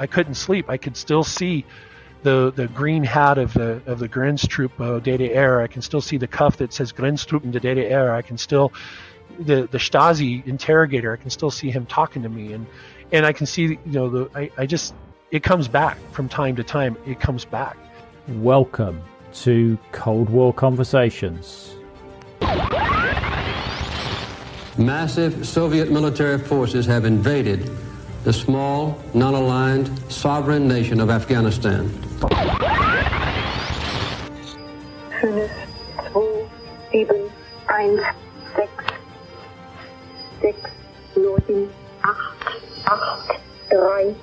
I couldn't sleep. I could still see the green hat of the Grenztruppe DDR. I can still see the cuff that says Grenztruppen DDR. I can still the Stasi interrogator. I can still see him talking to me, and I can see it comes back from time to time. It comes back. Welcome to Cold War Conversations. Massive Soviet military forces have invaded the small, non-aligned, sovereign nation of Afghanistan. 5, 2, 7, 1, 6, 6, 9, 8, 3.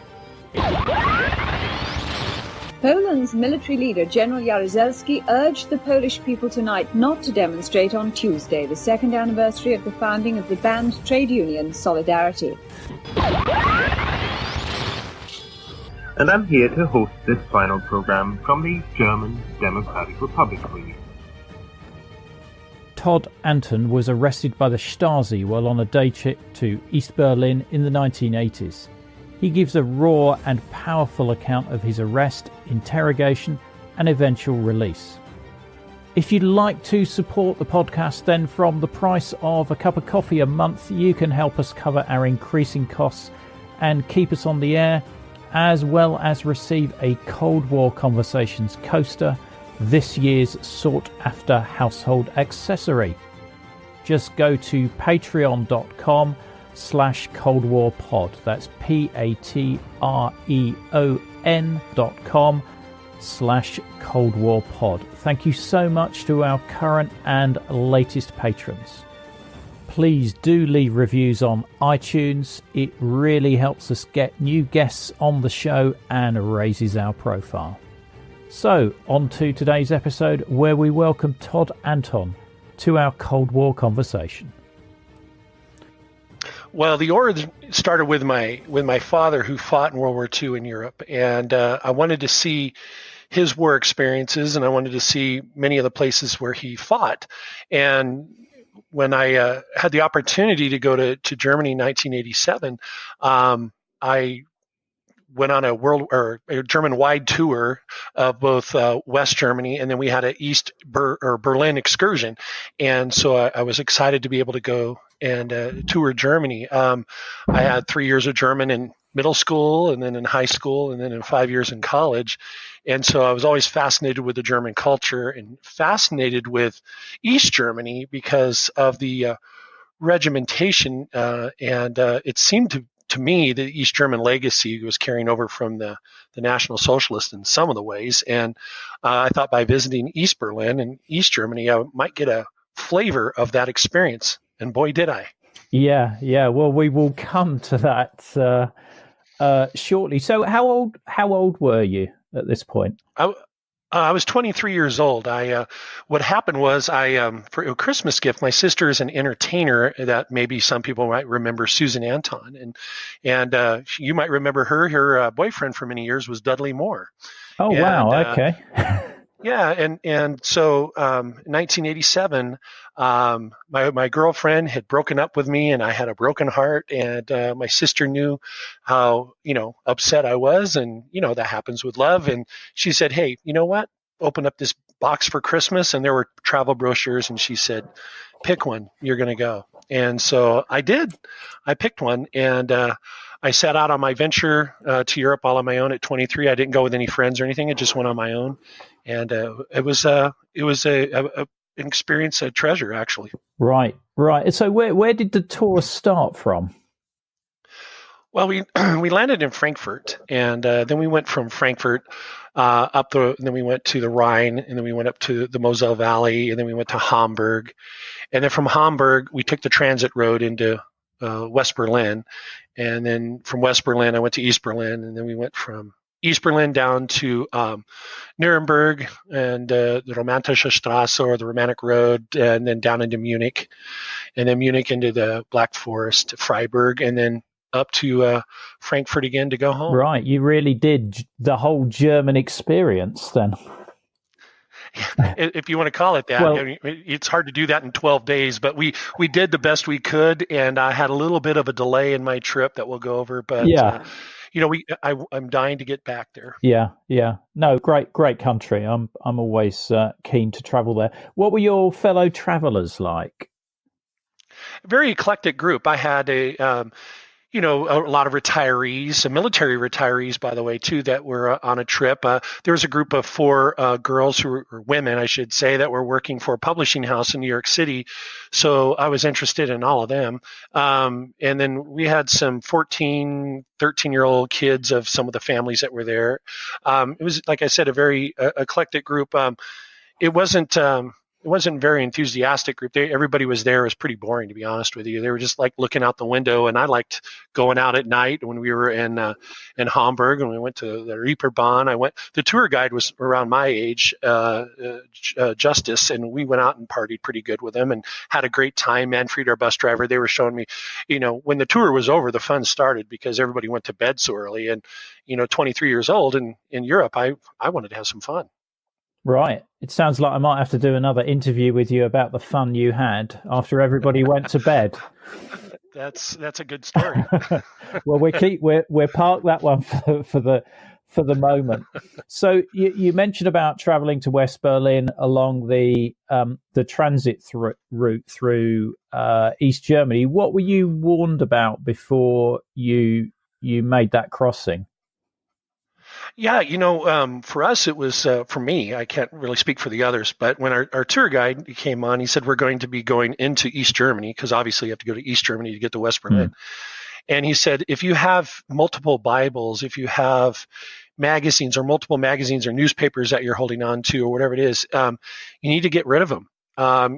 Poland's military leader, General Jaruzelski, urged the Polish people tonight not to demonstrate on Tuesday, the second anniversary of the founding of the banned trade union Solidarity. And I'm here to host this final program from the German Democratic Republic for you. Todd Anton was arrested by the Stasi while on a day trip to East Berlin in the 1980s. He gives a raw and powerful account of his arrest, interrogation, and eventual release. If you'd like to support the podcast, then from the price of a cup of coffee a month, you can help us cover our increasing costs and keep us on the air, as well as receive a Cold War Conversations coaster, this year's sought-after household accessory. Just go to patreon.com/Cold War Pod. That's patreon.com/Cold War Pod. Thank you so much to our current and latest patrons. Please do leave reviews on iTunes. It really helps us get new guests on the show and raises our profile. So, on to today's episode, where we welcome Todd Anton to our Cold War conversation. Well, the origin started with my father, who fought in World War II in Europe, and I wanted to see his war experiences, and I wanted to see many of the places where he fought. And when I had the opportunity to go to Germany in 1987, I went on a German-wide tour of both West Germany, and then we had an Berlin excursion. And so I was excited to be able to go and tour Germany. I had 3 years of German in middle school, and then in high school, and then in 5 years in college. And so I was always fascinated with the German culture and fascinated with East Germany because of the regimentation. And it seemed to me, the East German legacy was carrying over from the National Socialists in some of the ways. And I thought by visiting East Berlin and East Germany, I might get a flavor of that experience. And boy, did I. Yeah. Well, we will come to that shortly. So how old were you at this point? I was 23 years old. What happened was for a Christmas gift, my sister is an entertainer that maybe some people might remember, Susan Anton, and you might remember her. Her boyfriend for many years was Dudley Moore. Oh, and, wow! Okay. Yeah, and so in 1987, my girlfriend had broken up with me, and I had a broken heart, and my sister knew how upset I was, and that happens with love, and she said, "Hey, you know what? Open up this box for Christmas," and there were travel brochures, and she said, "Pick one. You're going to go." And so I did. I picked one, and I set out on my venture to Europe all on my own at 23. I didn't go with any friends or anything. I just went on my own, and it was an experience, a treasure, actually. Right. So where did the tour start from? Well, we landed in Frankfurt, and then we went from Frankfurt and then we went to the Rhine, and then we went up to the Moselle Valley, and then we went to Hamburg, and then from Hamburg we took the transit road into West Berlin, and then from West Berlin I went to East Berlin, and then we went from East Berlin down to Nuremberg and the Romantische Straße, or the Romantic Road, and then down into Munich, and then Munich into the Black Forest, Freiburg, and then up to Frankfurt again to go home. Right, you really did the whole German experience then. If you want to call it that. Well, I mean, it's hard to do that in 12 days, but we did the best we could, and I had a little bit of a delay in my trip that we'll go over, but I'm dying to get back there. Yeah, yeah. No, great country. I'm always keen to travel there. What were your fellow travelers like? Very eclectic group. I had a lot of retirees, some military retirees, by the way, too, that were on a trip. There was a group of four girls or women, I should say, that were working for a publishing house in New York City. So I was interested in all of them. And then we had some 14, 13-year-old kids of some of the families that were there. It was, like I said, a very eclectic group. It wasn't it wasn't a very enthusiastic group. Everybody was there. It was pretty boring, to be honest with you. They were just like looking out the window, and I liked going out at night when we were in Hamburg and we went to the Reeperbahn. The tour guide was around my age, Justice, and we went out and partied pretty good with him and had a great time. Manfred, our bus driver, they were showing me, when the tour was over, the fun started because everybody went to bed so early. And 23 years old in Europe, I wanted to have some fun. Right. It sounds like I might have to do another interview with you about the fun you had after everybody went to bed. That's a good story. Well, we're parked that one for the moment. So you mentioned about traveling to West Berlin along the transit route through East Germany. What were you warned about before you made that crossing? Yeah, for us, it was, for me, I can't really speak for the others, but when our tour guide came on, he said, we're going to be going into East Germany, because obviously you have to go to East Germany to get to West Berlin. And he said, if you have multiple Bibles, if you have magazines or multiple magazines or newspapers that you're holding on to or whatever it is, you need to get rid of them. Or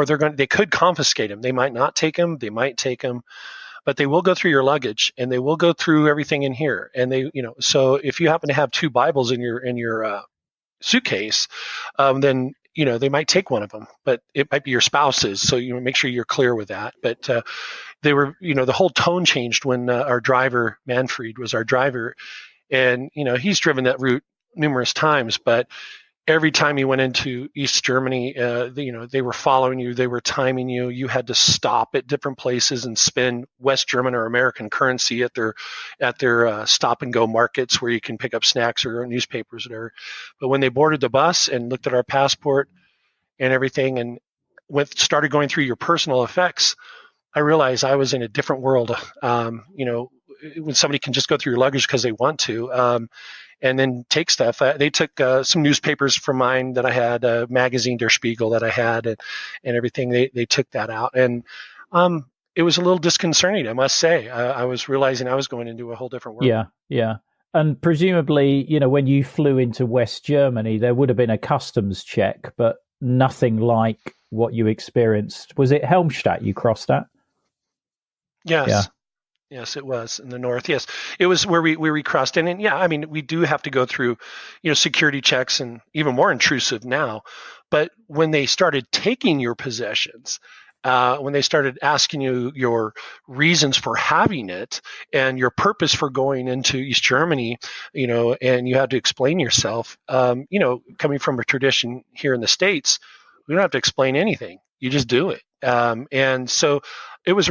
they could confiscate them. They might not take them. They might take them. But they will go through your luggage and they will go through everything in here. And so if you happen to have two Bibles in your suitcase, then, they might take one of them, but it might be your spouse's. So make sure you're clear with that. But they were, the whole tone changed when our driver, Manfred, was our driver. And, he's driven that route numerous times, but every time you went into East Germany, they were following you. They were timing you. You had to stop at different places and spend West German or American currency at their stop and go markets where you can pick up snacks or newspapers or whatever. But when they boarded the bus and looked at our passport and everything and started going through your personal effects, I realized I was in a different world. When somebody can just go through your luggage because they want to. And then take stuff. They took some newspapers from mine that I had, a magazine, Der Spiegel, that I had, and everything. They took that out, and it was a little disconcerting, I must say. I was realizing I was going into a whole different world. Yeah. And presumably, when you flew into West Germany, there would have been a customs check, but nothing like what you experienced. Was it Helmstadt you crossed at? Yes. Yeah. Yes, it was in the north. Yes, it was where we crossed in. And yeah, I mean, we do have to go through, security checks, and even more intrusive now. But when they started taking your possessions, when they started asking you your reasons for having it and your purpose for going into East Germany, and you had to explain yourself, coming from a tradition here in the States, we don't have to explain anything. You just do it. And so it was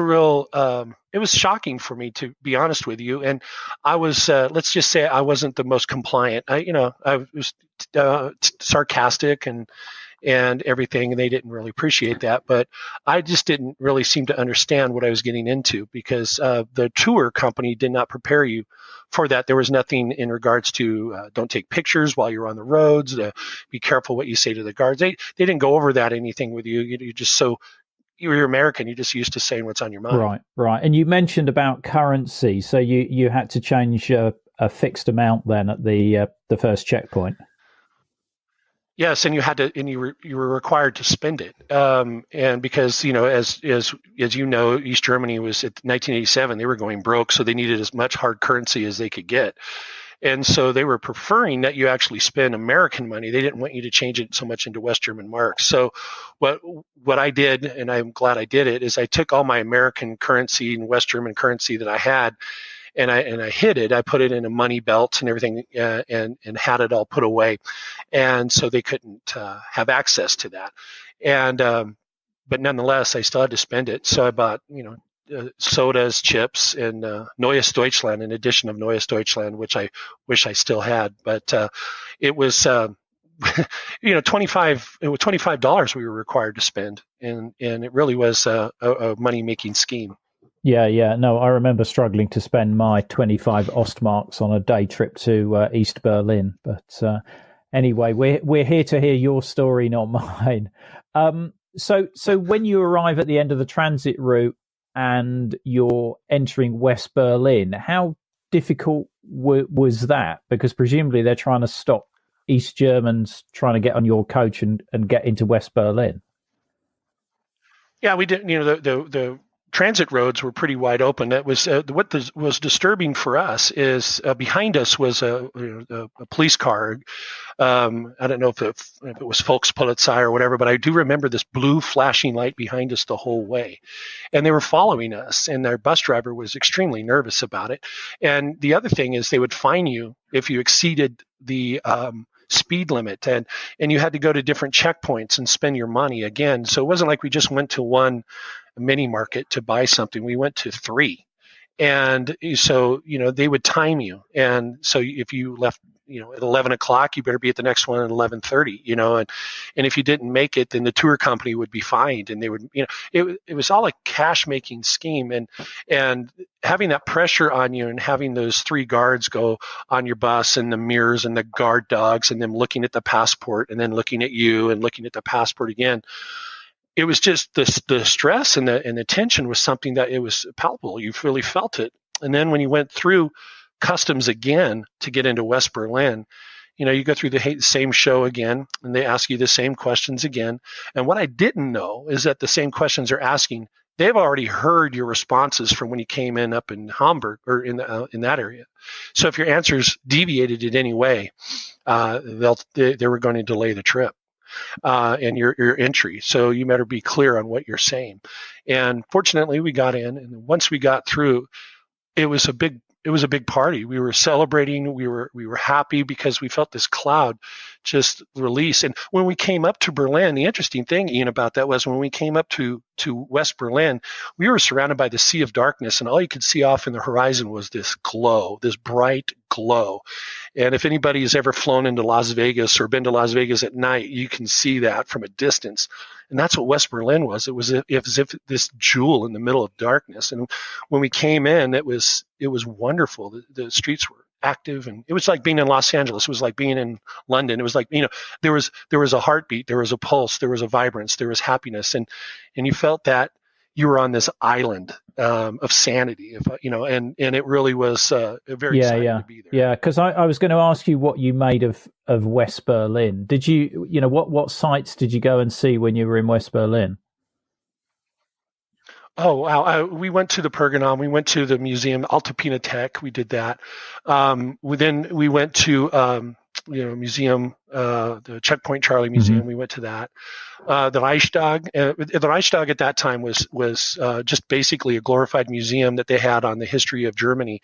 it was shocking for me, to be honest with you. And I was, let's just say I wasn't the most compliant. I was sarcastic and everything, and they didn't really appreciate that. But I just didn't really seem to understand what I was getting into, because the tour company did not prepare you for that. There was nothing in regards to don't take pictures while you're on the roads. Be careful what you say to the guards. They didn't go over that anything with you. You're American. You're just used to saying what's on your mind. Right. And you mentioned about currency, so you had to change a fixed amount then at the first checkpoint. Yes, and you were required to spend it, and because as East Germany was at 1987, they were going broke, so they needed as much hard currency as they could get, and so they were preferring that you actually spend American money. They didn't want you to change it so much into West German marks. So what I did, and I'm glad I did it, is I took all my American currency and West German currency that I had, and I hid it. I put it in a money belt and everything, and had it all put away, and so they couldn't have access to that. And but nonetheless, I still had to spend it. So I bought sodas, chips, and Neues Deutschland, an edition of Neues Deutschland, which I wish I still had. But it was, $25 we were required to spend, and it really was a money making scheme. Yeah. No, I remember struggling to spend my 25 Ostmarks on a day trip to East Berlin. But anyway, we're here to hear your story, not mine. So when you arrive at the end of the transit route and you're entering West Berlin, how difficult was that? Because presumably they're trying to stop East Germans trying to get on your coach and get into West Berlin. Yeah, we did. The transit roads were pretty wide open. That was what was disturbing for us is behind us was a police car. I don't know if it was Volkspolizei or whatever, but I do remember this blue flashing light behind us the whole way, and they were following us. And their bus driver was extremely nervous about it. And the other thing is they would fine you if you exceeded the speed limit, and you had to go to different checkpoints and spend your money again. So it wasn't like we just went to one mini market to buy something. We went to 3. And so, they would time you. And so if you left, at 11 o'clock, you better be at the next one at 11:30, and if you didn't make it, then the tour company would be fined, and they would, it was all a cash making scheme. And having that pressure on you and having those 3 guards go on your bus and the mirrors and the guard dogs and them looking at the passport and then looking at you and looking at the passport again. It was just the stress and the tension was something that it was palpable. You really felt it. And then when you went through customs again to get into West Berlin, you go through the same show again, and they ask you the same questions again. And what I didn't know is that the same questions they're asking, they've already heard your responses from when you came in up in Hamburg or in that area. So if your answers deviated in any way, they were going to delay the trip. And your entry. So you better be clear on what you're saying. And fortunately, we got in, and once we got through, it was a big party. We were celebrating. We were happy because we felt this cloud just release. And when we came up to Berlin, the interesting thing, Ian, about that was when we came up to West Berlin, we were surrounded by the sea of darkness, and all you could see off in the horizon was this glow, this bright glow. And if anybody has ever flown into Las Vegas or been to Las Vegas at night, you can see that from a distance. And that's what West Berlin was. It was as if this jewel in the middle of darkness. And when we came in, it was wonderful. The streets were active, and it was like being in Los Angeles. It was like being in London. It was like, there was a heartbeat, there was a pulse, there was a vibrance, there was happiness, and you felt that you were on this island of sanity, and it really was very exciting to be there. Yeah, because I was going to ask you what you made of West Berlin. Did you, what sites did you go and see when you were in West Berlin? Oh, wow. We went to the Pergamon. We went to the museum, Alte Pinakothek. We did that. Then we went to, museum, the Checkpoint Charlie Museum. Mm-hmm. We went to that. The Reichstag. The Reichstag at that time was just basically a glorified museum that they had on the history of Germany,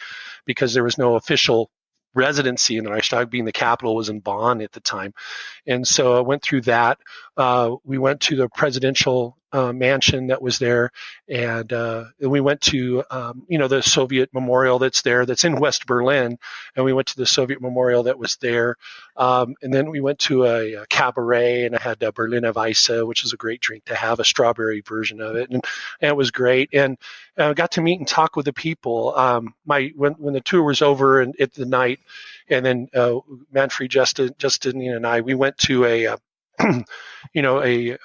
because there was no official residency in the Reichstag, being the capital was in Bonn at the time. And so I went through that. We went to the presidential mansion that was there, and we went to the Soviet memorial that's there, that's in West Berlin, and we went to the Soviet memorial that was there, and then we went to a cabaret, and I had Berliner Weisse, which is a great drink to have, a strawberry version of it, and it was great, and I got to meet and talk with the people. When the tour was over and at the night, and then Manfred, Justin, and I, we went to a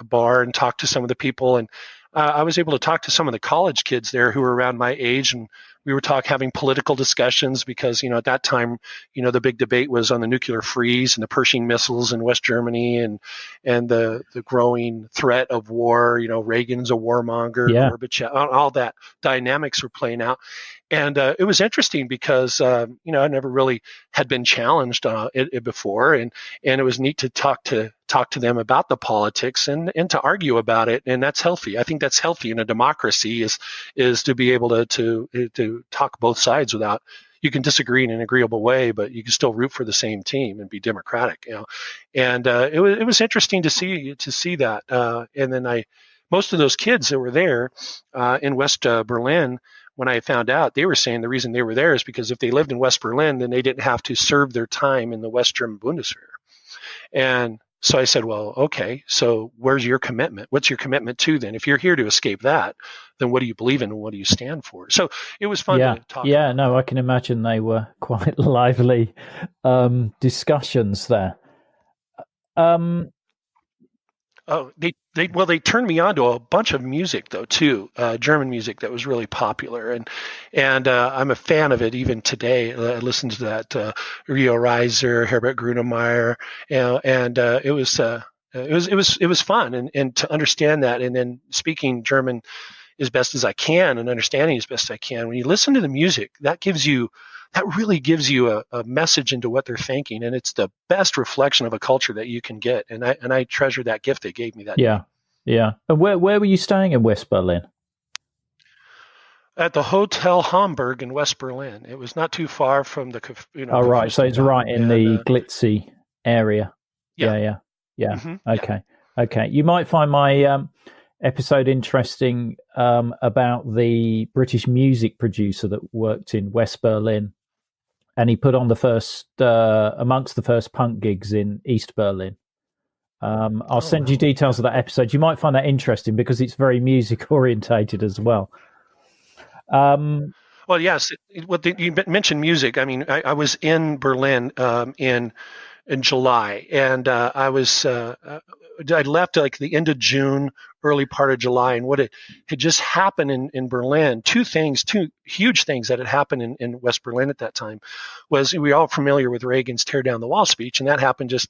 bar and talked to some of the people, and I was able to talk to some of the college kids there who were around my age, and we were having political discussions because, at that time, the big debate was on the nuclear freeze and the Pershing missiles in West Germany, and the growing threat of war. Reagan's a warmonger, yeah. Gorbachev, all that dynamics were playing out. And it was interesting because, I never really had been challenged it before. And it was neat to talk to them about the politics and to argue about it. And that's healthy. I think that's healthy in a democracy is to be able to talk both sides without, you can disagree in an agreeable way, but you can still root for the same team and be democratic, And it was interesting to see that. And then most of those kids that were there in West Berlin, when I found out, they were saying the reason they were there is because if they lived in West Berlin, then they didn't have to serve their time in the West German Bundeswehr. And so I said, well, okay, so where's your commitment? What's your commitment to then? If you're here to escape that, then what do you believe in and what do you stand for? So it was fun to talk about. No, I can imagine they were quite lively discussions there. They turned me on to a bunch of music though too, German music that was really popular, and I'm a fan of it even today. I listen to that Rio Reiser, Herbert Grönemeyer, and it was fun, and to understand that, and then speaking German as best as I can and understanding as best as I can. When you listen to the music, that really gives you a message into what they're thinking, and it's the best reflection of a culture that you can get. And I treasure that gift they gave me that day. Yeah. And where were you staying in West Berlin? At the Hotel Hamburg in West Berlin. It was not too far from the Oh, right. So it's right in the glitzy area. Yeah. Mm-hmm. Okay. You might find my episode interesting about the British music producer that worked in West Berlin, and he put on the first amongst the first punk gigs in East Berlin. I'll send you details of that episode. You might find that interesting because it's very music orientated as well. Well, yes. You mentioned music. I mean, I was in Berlin in July, and I left like the end of June, early part of July, and what had just happened in Berlin, two huge things that had happened in West Berlin at that time was, we were all familiar with Reagan's tear down the wall speech, and that happened just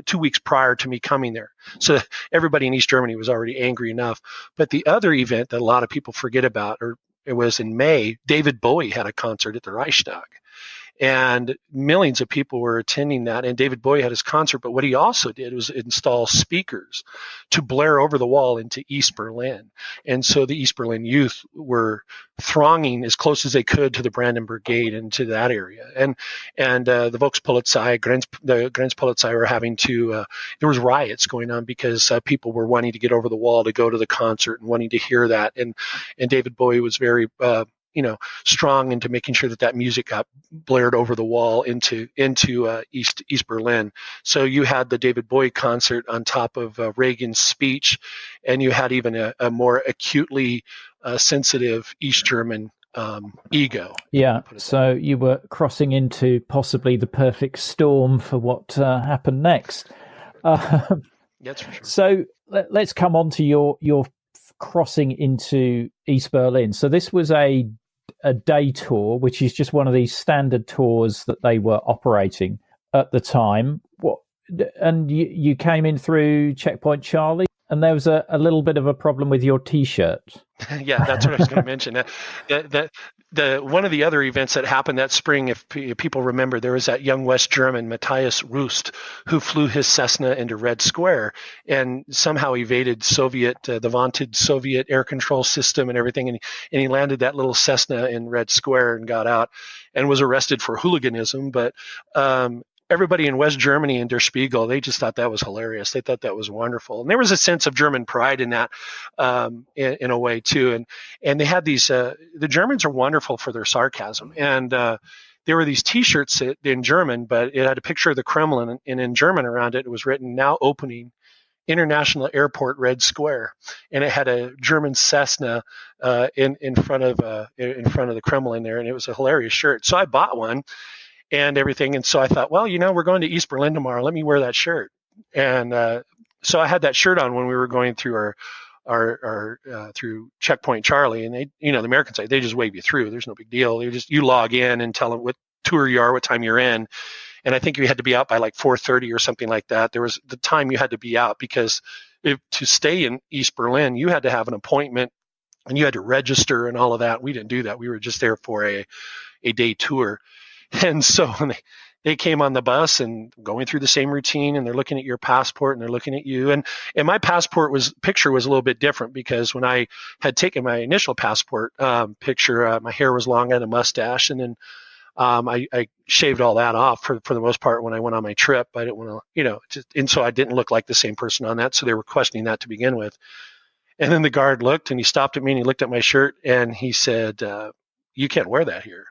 2 weeks prior to me coming there. So everybody in East Germany was already angry enough. But the other event that a lot of people forget about, or it was in May, David Bowie had a concert at the Reichstag. And millions of people were attending that. And David Bowie had his concert. But what he also did was install speakers to blare over the wall into East Berlin. And so the East Berlin youth were thronging as close as they could to the Brandenburg Gate and to that area. And the Volkspolizei, the Grenzpolizei were having to, there was riots going on because people were wanting to get over the wall to go to the concert and wanting to hear that. And David Bowie was very, strong into making sure that music got blared over the wall into East Berlin. So you had the David Bowie concert on top of Reagan's speech, and you had even a more acutely sensitive East German ego. Yeah. So you were crossing into possibly the perfect storm for what happened next. That's for sure. So let's come on to your crossing into East Berlin. So this was a day tour, which is just one of these standard tours that they were operating at the time. And you came in through Checkpoint Charlie, and there was a little bit of a problem with your T-shirt. Yeah, that's what I was going to mention. One of the other events that happened that spring, if people remember, there was that young West German, Matthias Rust, who flew his Cessna into Red Square and somehow evaded the vaunted Soviet air control system and everything. And he landed that little Cessna in Red Square and got out and was arrested for hooliganism. But everybody in West Germany and Der Spiegel, they just thought that was hilarious. They thought that was wonderful. And there was a sense of German pride in that, in a way too. And they had these, the Germans are wonderful for their sarcasm. And there were these T-shirts in German, but it had a picture of the Kremlin, and in German around it, it was written, "Now opening International Airport Red Square," and it had a German Cessna in front of the Kremlin there, and it was a hilarious shirt. So I bought one and everything. And so I thought, well, we're going to East Berlin tomorrow. Let me wear that shirt. And so I had that shirt on when we were going through our through Checkpoint Charlie. And they, the American side, they just wave you through. There's no big deal. You log in and tell them what tour you are, what time you're in. And I think you had to be out by like 4:30 or something like that. There was the time you had to be out because to stay in East Berlin, you had to have an appointment and you had to register and all of that. We didn't do that. We were just there for a day tour. And so when they came on the bus and going through the same routine, and they're looking at your passport and they're looking at you. And my passport picture was a little bit different because when I had taken my initial passport picture, my hair was long, I had a mustache, and then I shaved all that off for the most part when I went on my trip. I didn't want to, and so I didn't look like the same person on that. So they were questioning that to begin with. And then the guard looked, and he stopped at me, and he looked at my shirt, and he said, you can't wear that here.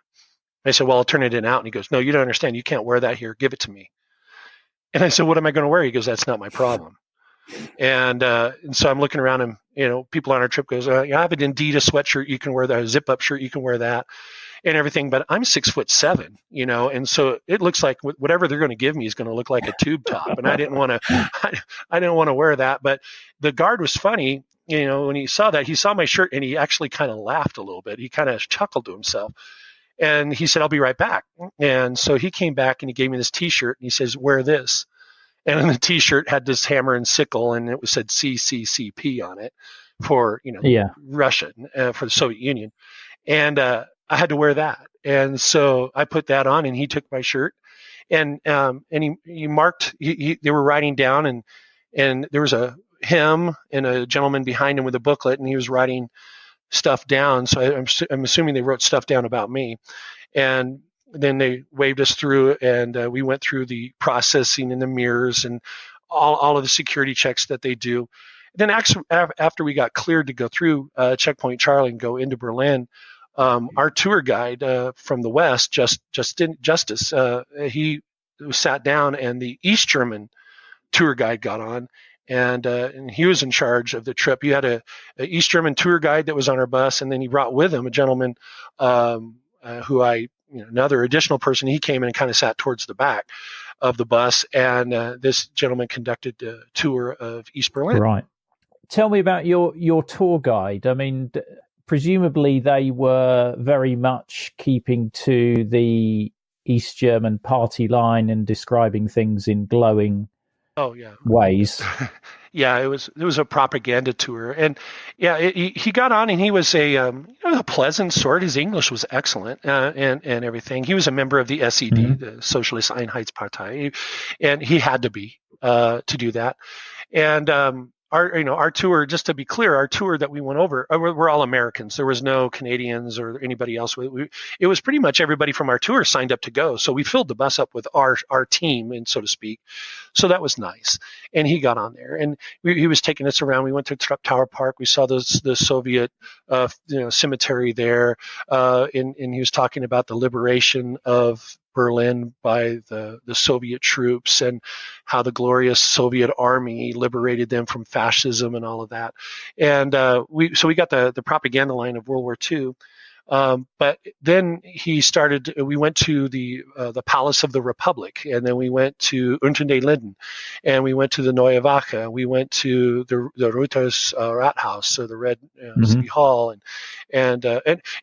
I said, well, I'll turn it in out. And he goes, no, you don't understand. You can't wear that here. Give it to me. And I said, what am I going to wear? He goes, that's not my problem. And so I'm looking around, and people on our trip goes, I have an Adidas sweatshirt. You can wear that. A zip-up shirt. You can wear that, and everything. But I'm 6'7", and so it looks like whatever they're going to give me is going to look like a tube top. And I didn't want to wear that. But the guard was funny. When he saw that, he saw my shirt, and he actually kind of laughed a little bit. He kind of chuckled to himself. And he said, I'll be right back. And so he came back, and he gave me this T-shirt, and he says, wear this. And then the T-shirt had this hammer and sickle, and it said CCCP on it for, Russia, for the Soviet Union. And I had to wear that. And so I put that on, and he took my shirt, and he marked, they were writing down, and there was him and a gentleman behind him with a booklet, and he was writing stuff down. So I'm assuming they wrote stuff down about me. And then they waved us through, and we went through the processing and the mirrors and all of the security checks that they do. Then actually, after we got cleared to go through Checkpoint Charlie and go into Berlin, our tour guide from the West, Justice, he sat down, and the East German tour guide got on. And he was in charge of the trip. You had a East German tour guide that was on our bus, and then he brought with him a gentleman who another additional person. He came in and kind of sat towards the back of the bus, and this gentleman conducted a tour of East Berlin. Right. Tell me about your tour guide. I mean, presumably they were very much keeping to the East German party line and describing things in glowing ways. Yeah, it was a propaganda tour, and he got on, and he was a pleasant sort. His English was excellent, and everything. He was a member of the SED, the Socialist Einheitspartei, and he had to be to do that. And our tour, just to be clear, our tour that we went over, we're all Americans. There was no Canadians or anybody else. It was pretty much everybody from our tour signed up to go. So we filled the bus up with our team, and so to speak. So that was nice. And he got on there, and he was taking us around. We went to Trump Tower Park. We saw the Soviet cemetery there, and he was talking about the liberation of Berlin by the Soviet troops, and how the glorious Soviet army liberated them from fascism and all of that. And we got the propaganda line of World War II. But then we went to the Palace of the Republic, and then we went to Unter den Linden, and we went to the Neue Wache. We went to the Rotes Rathaus, so the Red City Hall, and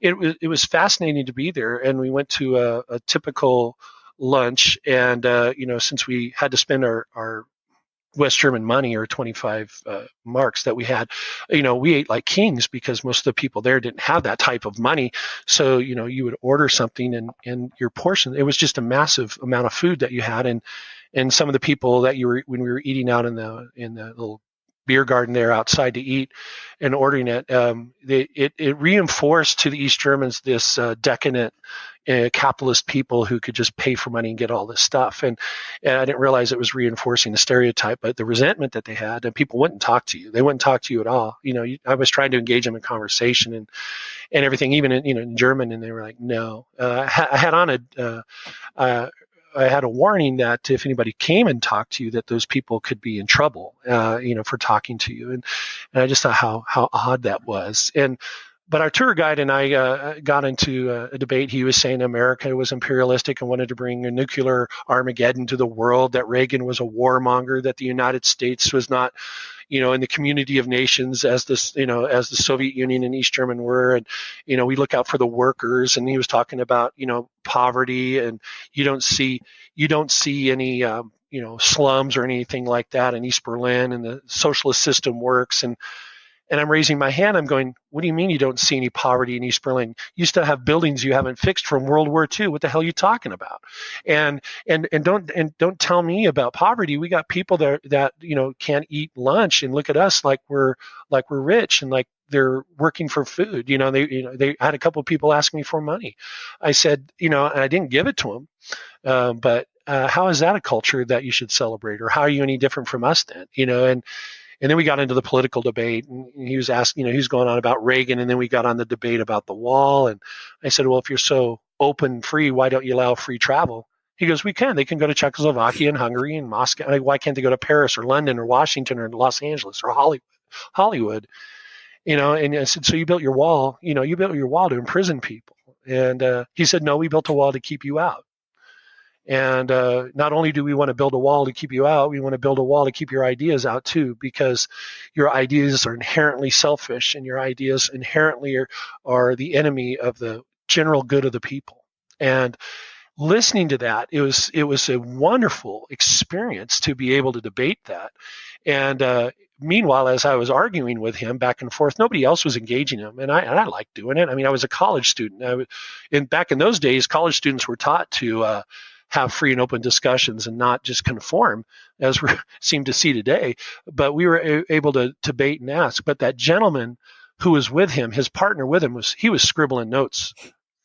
it was fascinating to be there. And we went to a typical lunch, and since we had to spend our West German money, or 25 marks that we had, we ate like kings, because most of the people there didn't have that type of money. So, you would order something, and your portion, it was just a massive amount of food that you had. And some of the people that when we were eating out in the little beer garden there outside to eat and ordering it, it reinforced to the East Germans this decadent capitalist people who could just pay for money and get all this stuff. And I didn't realize it was reinforcing the stereotype, but the resentment that they had, and people wouldn't talk to you. They wouldn't talk to you at all. I was trying to engage them in conversation and everything, even in German, and they were like, no. I had a warning that if anybody came and talked to you, that those people could be in trouble, for talking to you. And I just thought how odd that was. But our tour guide and I got into a debate. He was saying America was imperialistic and wanted to bring a nuclear Armageddon to the world, that Reagan was a warmonger, that the United States was not, in the community of nations as the Soviet Union and East German were. And, we look out for the workers. And he was talking about, poverty, and you don't see any, slums or anything like that in East Berlin, and the socialist system works. And I'm raising my hand. I'm going, what do you mean you don't see any poverty in East Berlin? You still have buildings you haven't fixed from World War II. What the hell are you talking about? And don't tell me about poverty. We got people that can't eat lunch and look at us like we're rich and like they're working for food. They had a couple of people ask me for money. I said, and I didn't give it to them. But how is that a culture that you should celebrate? Or how are you any different from us then? And then we got into the political debate, and he was asking, he was going on about Reagan, and then we got on the debate about the wall. And I said, well, if you're so open, free, why don't you allow free travel? He goes, we can. They can go to Czechoslovakia and Hungary and Moscow. Like, why can't they go to Paris or London or Washington or Los Angeles or Hollywood? And I said, so you built your wall, you built your wall to imprison people. And he said, no, we built a wall to keep you out. And not only do we want to build a wall to keep you out, we want to build a wall to keep your ideas out too, because your ideas are inherently selfish, and your ideas inherently are the enemy of the general good of the people. And listening to that, it was a wonderful experience to be able to debate that. And meanwhile, as I was arguing with him back and forth, nobody else was engaging him, and I liked doing it. I mean, I was a college student. Back in those days, college students were taught to have free and open discussions and not just conform, as we seem to see today. But we were able to debate and ask. But that gentleman who was with him, his partner with him, was scribbling notes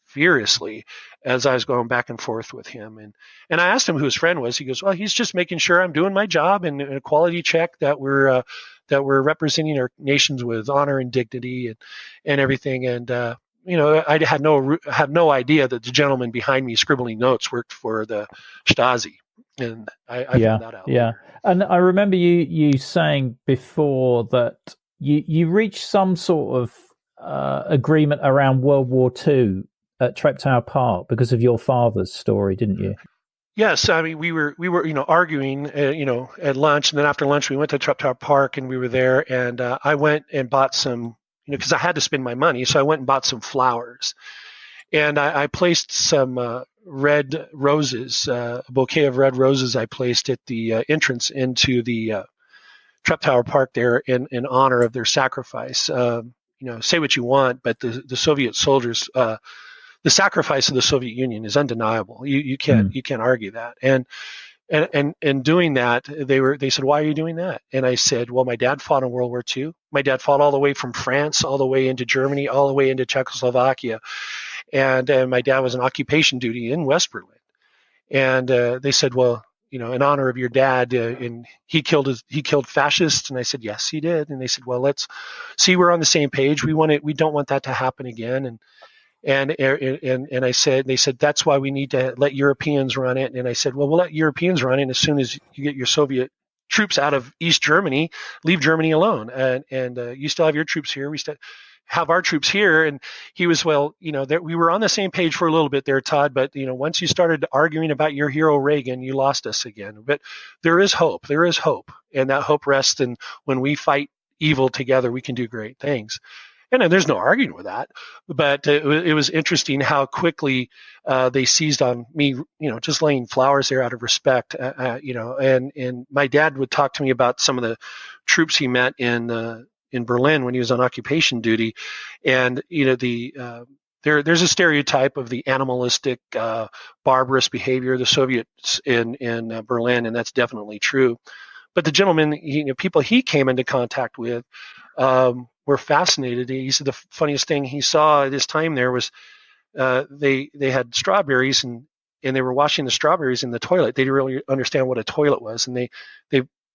furiously as I was going back and forth with him. And I asked him who his friend was. He goes, well, he's just making sure I'm doing my job and a quality check that we're representing our nations with honor and dignity and everything. And I have no idea that the gentleman behind me scribbling notes worked for the Stasi, and I found that out. Yeah, and I remember you saying before that you reached some sort of agreement around World War II at Treptower Park because of your father's story, didn't you? Yes, I mean we were arguing at lunch, and then after lunch we went to Treptower Park and we were there, and I went and bought some. Because I had to spend my money, so I went and bought some flowers, and I placed some red roses, a bouquet of red roses. I placed at the entrance into the Treptower Park there in honor of their sacrifice. Say what you want, but the Soviet soldiers, the sacrifice of the Soviet Union is undeniable. You can't argue that. And doing that, they said, why are you doing that? And I said, well, my dad fought in World War II. My dad fought all the way from France, all the way into Germany, all the way into Czechoslovakia. And my dad was on occupation duty in West Berlin. And they said, well, in honor of your dad, and he killed fascists. And I said, yes, he did. And they said, well, let's see, we're on the same page. We don't want that to happen again. And I said, they said, that's why we need to let Europeans run it. And I said, well, we'll let Europeans run it as soon as you get your Soviet troops out of East Germany, leave Germany alone. And you still have your troops here. We still have our troops here. And he was, well, we were on the same page for a little bit there, Todd. But, once you started arguing about your hero, Reagan, you lost us again. But there is hope. There is hope. And that hope rests in when we fight evil together, we can do great things. And there's no arguing with that, but it was interesting how quickly they seized on me, just laying flowers there out of respect, and my dad would talk to me about some of the troops he met in Berlin when he was on occupation duty, and there's a stereotype of the animalistic, barbarous behavior of the Soviets in Berlin, and that's definitely true. But the gentleman, people he came into contact with, were fascinated. He said the funniest thing he saw at his time there was they had strawberries and they were washing the strawberries in the toilet. They didn't really understand what a toilet was, and they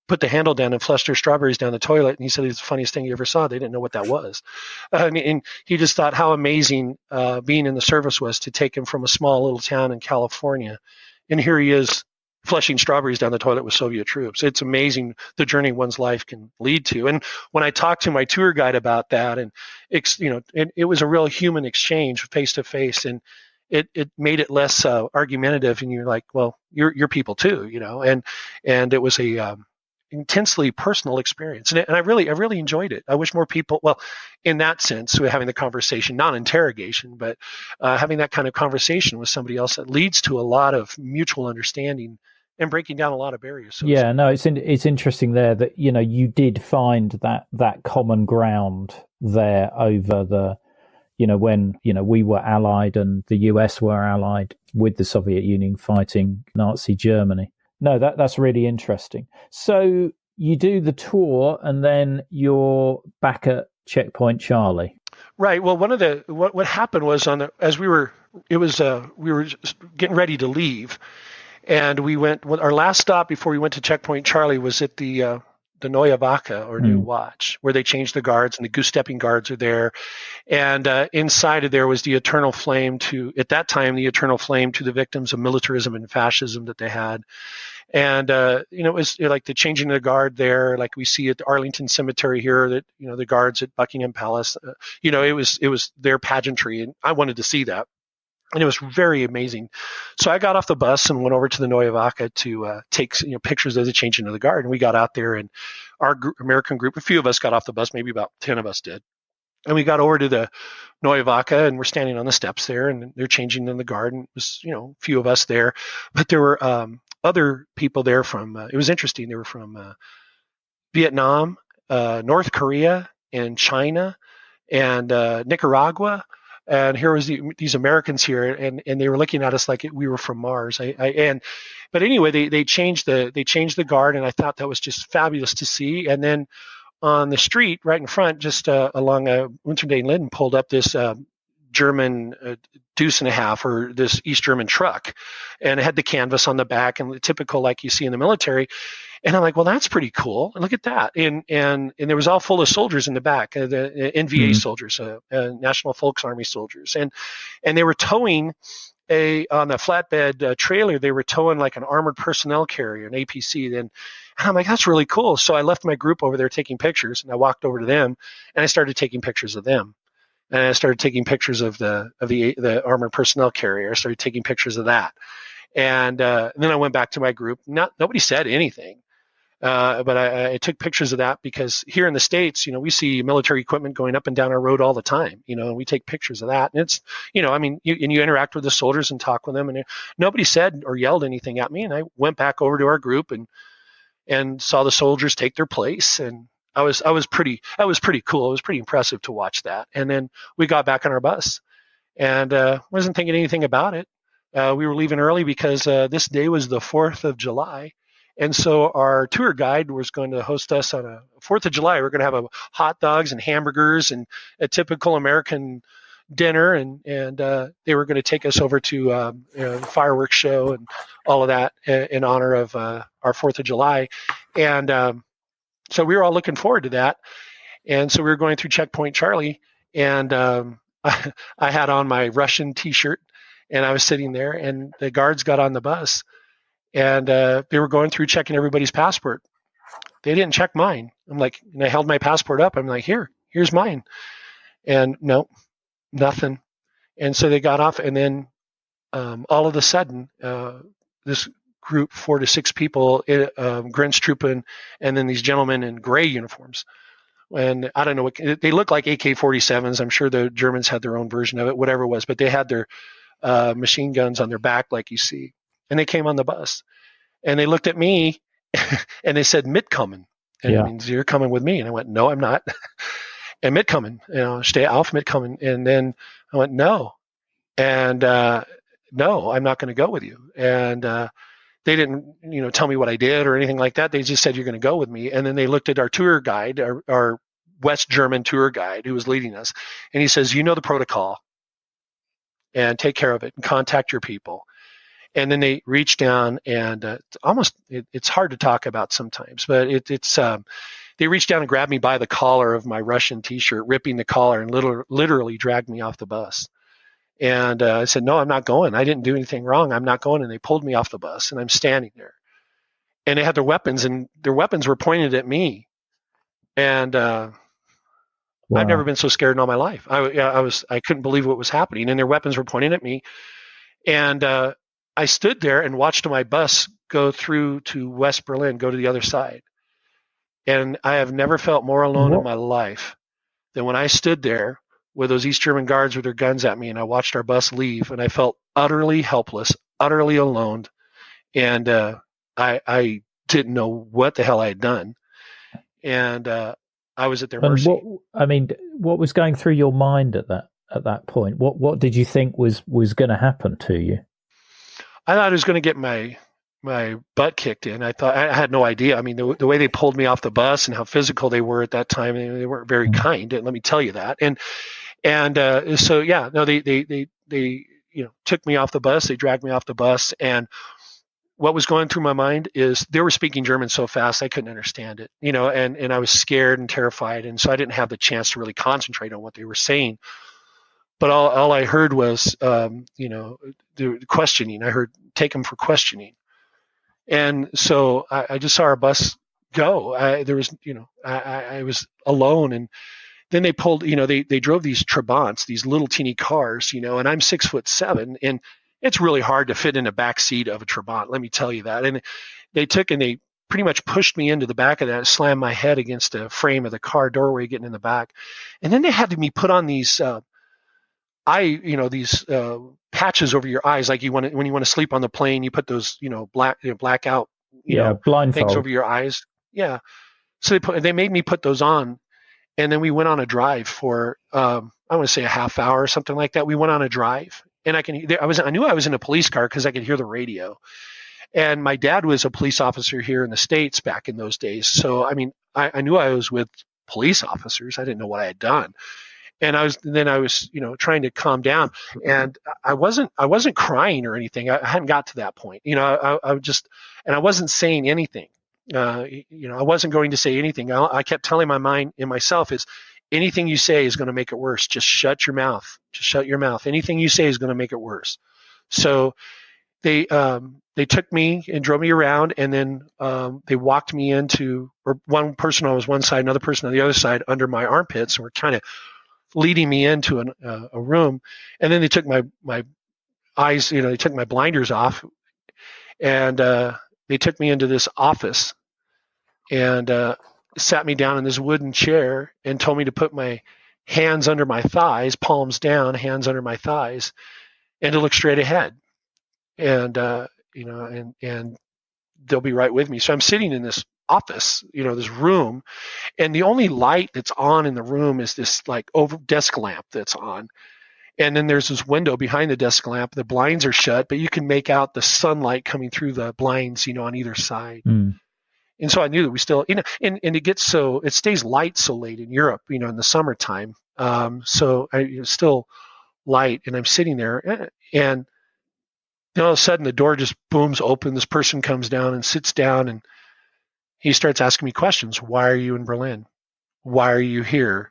put the handle down and flushed their strawberries down the toilet. And he said it's the funniest thing he ever saw. They didn't know what that was. And he just thought how amazing being in the service was to take him from a small little town in California, and here he is flushing strawberries down the toilet with Soviet troops. It's amazing the journey one's life can lead to. And when I talked to my tour guide about that, and it was a real human exchange face to face, and it made it less argumentative. And you're like, well, you're people too, and it was a intensely personal experience, and I really enjoyed it. I wish more people, well, in that sense, we're having the conversation, not interrogation, but having that kind of conversation with somebody else that leads to a lot of mutual understanding and breaking down a lot of barriers. So yeah, no, it's interesting there that you did find that common ground there over the when we were allied and the US were allied with the Soviet Union fighting Nazi Germany. No, that's really interesting. So you do the tour, and then you're back at Checkpoint Charlie. Right. Well, one of the what happened was we were getting ready to leave, and we went. Our last stop before we went to Checkpoint Charlie was at the Neue Wache, or New Watch, where they changed the guards, and the goose-stepping guards are there. And inside of there was the eternal flame at that time, the eternal flame to the victims of militarism and fascism that they had. And, it was like the changing of the guard there, like we see at the Arlington Cemetery here, that, the guards at Buckingham Palace, it was their pageantry, and I wanted to see that. And it was very amazing. So I got off the bus and went over to the Neue Wache to take pictures of the changing of the guard. And we got out there, and our American group, a few of us got off the bus, maybe about 10 of us did. And we got over to the Neue Wache, and we're standing on the steps there, and they're changing in the guard. And it was, a few of us there. But there were other people there from, it was interesting, they were from Vietnam, North Korea, and China, and Nicaragua. And here was these Americans here, and they were looking at us like we were from Mars. But anyway, they changed the guard, and I thought that was just fabulous to see. And then on the street right in front, just along Unter den Linden, pulled up this German deuce and a half, or this East German truck, and it had the canvas on the back, and the typical like you see in the military. And I'm like, well, that's pretty cool. And look at that. And there was all full of soldiers in the back, the NVA soldiers, National Volksarmy soldiers. And they were towing on a flatbed trailer, they were towing like an armored personnel carrier, an APC. And I'm like, that's really cool. So I left my group over there taking pictures, and I walked over to them, and I started taking pictures of them. And I started taking pictures of the armored personnel carrier. I started taking pictures of that. And then I went back to my group. Nobody said anything. But I took pictures of that, because here in the States, we see military equipment going up and down our road all the time, and we take pictures of that. And it's, you interact with the soldiers and talk with them, and nobody said or yelled anything at me. And I went back over to our group and saw the soldiers take their place. And I was pretty cool. It was pretty impressive to watch that. And then we got back on our bus, and wasn't thinking anything about it. We were leaving early because this day was the 4th of July. And so our tour guide was going to host us on a 4th of July. We're going to have hot dogs and hamburgers and a typical American dinner. And they were going to take us over to the fireworks show and all of that in honor of our 4th of July. And so we were all looking forward to that. And so we were going through Checkpoint Charlie, and I had on my Russian T-shirt, and I was sitting there, and the guards got on the bus. And they were going through checking everybody's passport. They didn't check mine. And I held my passport up. I'm like, here's mine. And no, nothing. And so they got off. And then all of a sudden, this group, 4 to 6 people, Grenztruppen, and then these gentlemen in gray uniforms. And I don't know what they look like, AK-47s. I'm sure the Germans had their own version of it, whatever it was. But they had their machine guns on their back, like you see. And they came on the bus, and they looked at me, and they said, "Mitkommen," and it means you're coming with me. And I went, "No, I'm not." And "Mitkommen, stay auf Mitkommen." And then I went, "No," and no, I'm not going to go with you. And they didn't, tell me what I did or anything like that. They just said, "You're going to go with me." And then they looked at our tour guide, our West German tour guide who was leading us, and he says, "You know the protocol, and take care of it, and contact your people." And then they reach down, and it's hard to talk about sometimes, but they reached down and grabbed me by the collar of my Russian T-shirt, ripping the collar, and literally dragged me off the bus. And I said, "No, I'm not going. I didn't do anything wrong. I'm not going." And they pulled me off the bus, and I'm standing there. And they had their weapons, and their weapons were pointed at me. And Wow. I've never been so scared in all my life. I couldn't believe what was happening, and their weapons were pointing at me. And I stood there and watched my bus go through to West Berlin, go to the other side. And I have never felt more alone in my life than when I stood there with those East German guards with their guns at me, and I watched our bus leave, and I felt utterly helpless, utterly alone. And I didn't know what the hell I had done. And I was at their mercy. What was going through your mind at that point? What did you think was going to happen to you? I thought I was going to get my butt kicked in. I had no idea. I mean, the way they pulled me off the bus and how physical they were at that time, they weren't very kind. And let me tell you that. So yeah, no, they took me off the bus. They dragged me off the bus, and what was going through my mind is they were speaking German so fast I couldn't understand it, and I was scared and terrified, and so I didn't have the chance to really concentrate on what they were saying. But all I heard was, the questioning. I heard, take them for questioning. And so I just saw our bus go. I was alone, and then they pulled, they drove these Trabants, these little teeny cars, and I'm 6'7", and it's really hard to fit in the back seat of a Trabant, let me tell you that. And they pretty much pushed me into the back of that, slammed my head against the frame of the car doorway, getting in the back. And then they had me put on these these patches over your eyes, like when you want to sleep on the plane, you put those, blackout, blindfold things over your eyes. Yeah. So they made me put those on, and then we went on a drive for, I want to say a half hour or something like that. We went on a drive, and I knew I was in a police car because I could hear the radio. And my dad was a police officer here in the States back in those days. So, I mean, I knew I was with police officers. I didn't know what I had done. And I was trying to calm down, and I wasn't crying or anything. I hadn't got to that point. I wasn't saying anything. I wasn't going to say anything. I kept telling my mind and myself is, anything you say is going to make it worse. Just shut your mouth. Just shut your mouth. Anything you say is going to make it worse. So they took me and drove me around, and then they walked me into, or one person on one side, another person on the other side, under my armpits, and were kind of leading me into a room. And then they took my eyes, they took my blinders off, and they took me into this office and sat me down in this wooden chair and told me to put my hands under my thighs, palms down, hands under my thighs, and to look straight ahead. And and they'll be right with me. So I'm sitting in this office, this room, and the only light that's on in the room is this like over desk lamp that's on. And then there's this window behind the desk lamp. The blinds are shut, but you can make out the sunlight coming through the blinds, on either side. Mm. And so I knew that we still, and it stays light so late in Europe, in the summertime. So it's still light, and I'm sitting there, and then all of a sudden the door just booms open. This person comes down and sits down, and he starts asking me questions. Why are you in Berlin? Why are you here?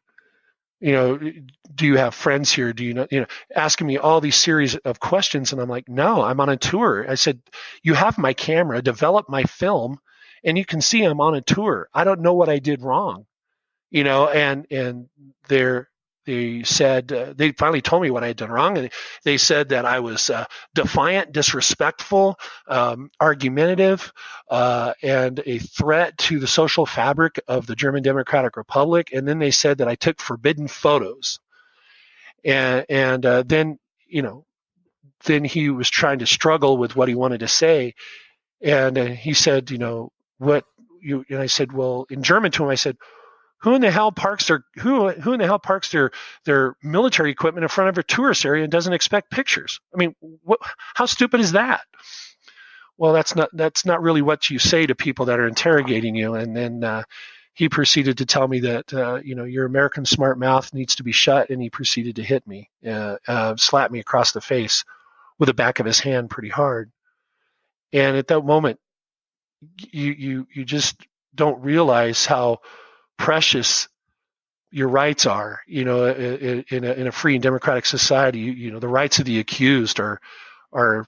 Do you have friends here? Do you know, asking me all these series of questions. And I'm like, no, I'm on a tour. I said, you have my camera, develop my film, and you can see I'm on a tour. I don't know what I did wrong, and they said, they finally told me what I had done wrong. And they said that I was defiant, disrespectful, argumentative, and a threat to the social fabric of the German Democratic Republic. And then they said that I took forbidden photos. And then he was trying to struggle with what he wanted to say. And he said, and I said, well, in German to him, I said, who in the hell parks their military equipment in front of a tourist area and doesn't expect pictures? I mean, how stupid is that? Well, that's not really what you say to people that are interrogating you. And then he proceeded to tell me that your American smart mouth needs to be shut, and he proceeded to hit me, slap me across the face with the back of his hand pretty hard. And at that moment, you just don't realize how precious your rights are, in a free and democratic society. The rights of the accused are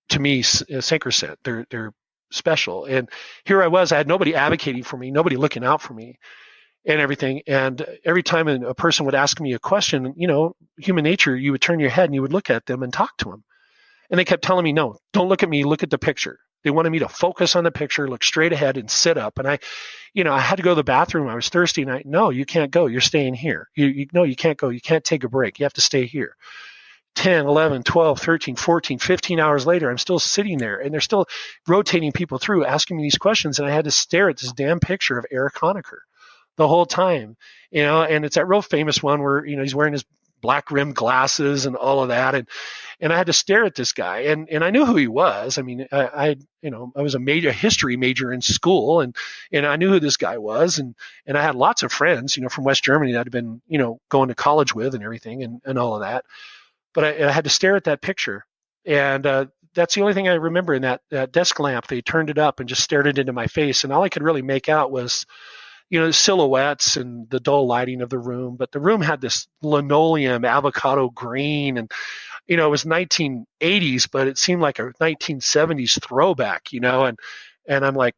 to me sacrosanct. They're special. And here I was, I had nobody advocating for me, nobody looking out for me and everything. And every time a person would ask me a question, human nature, you would turn your head and you would look at them and talk to them. And they kept telling me, no, don't look at me, look at the picture. They wanted me to focus on the picture, look straight ahead, and sit up. And I had to go to the bathroom. I was thirsty, and no, you can't go. You're staying here. No, you can't go. You can't take a break. You have to stay here. 10, 11, 12, 13, 14, 15 hours later, I'm still sitting there, and they're still rotating people through, asking me these questions, and I had to stare at this damn picture of Erich Honecker the whole time. And it's that real famous one where, he's wearing his black rimmed glasses and all of that. And I had to stare at this guy, and I knew who he was. I mean, I was a history major in school, and I knew who this guy was, and I had lots of friends, from West Germany that I'd been, going to college with and everything and all of that. But I had to stare at that picture, and that's the only thing I remember in that desk lamp. They turned it up and just stared it into my face, and all I could really make out was, silhouettes and the dull lighting of the room. But the room had this linoleum avocado green, and it was 1980s, but it seemed like a 1970s throwback, and I'm like,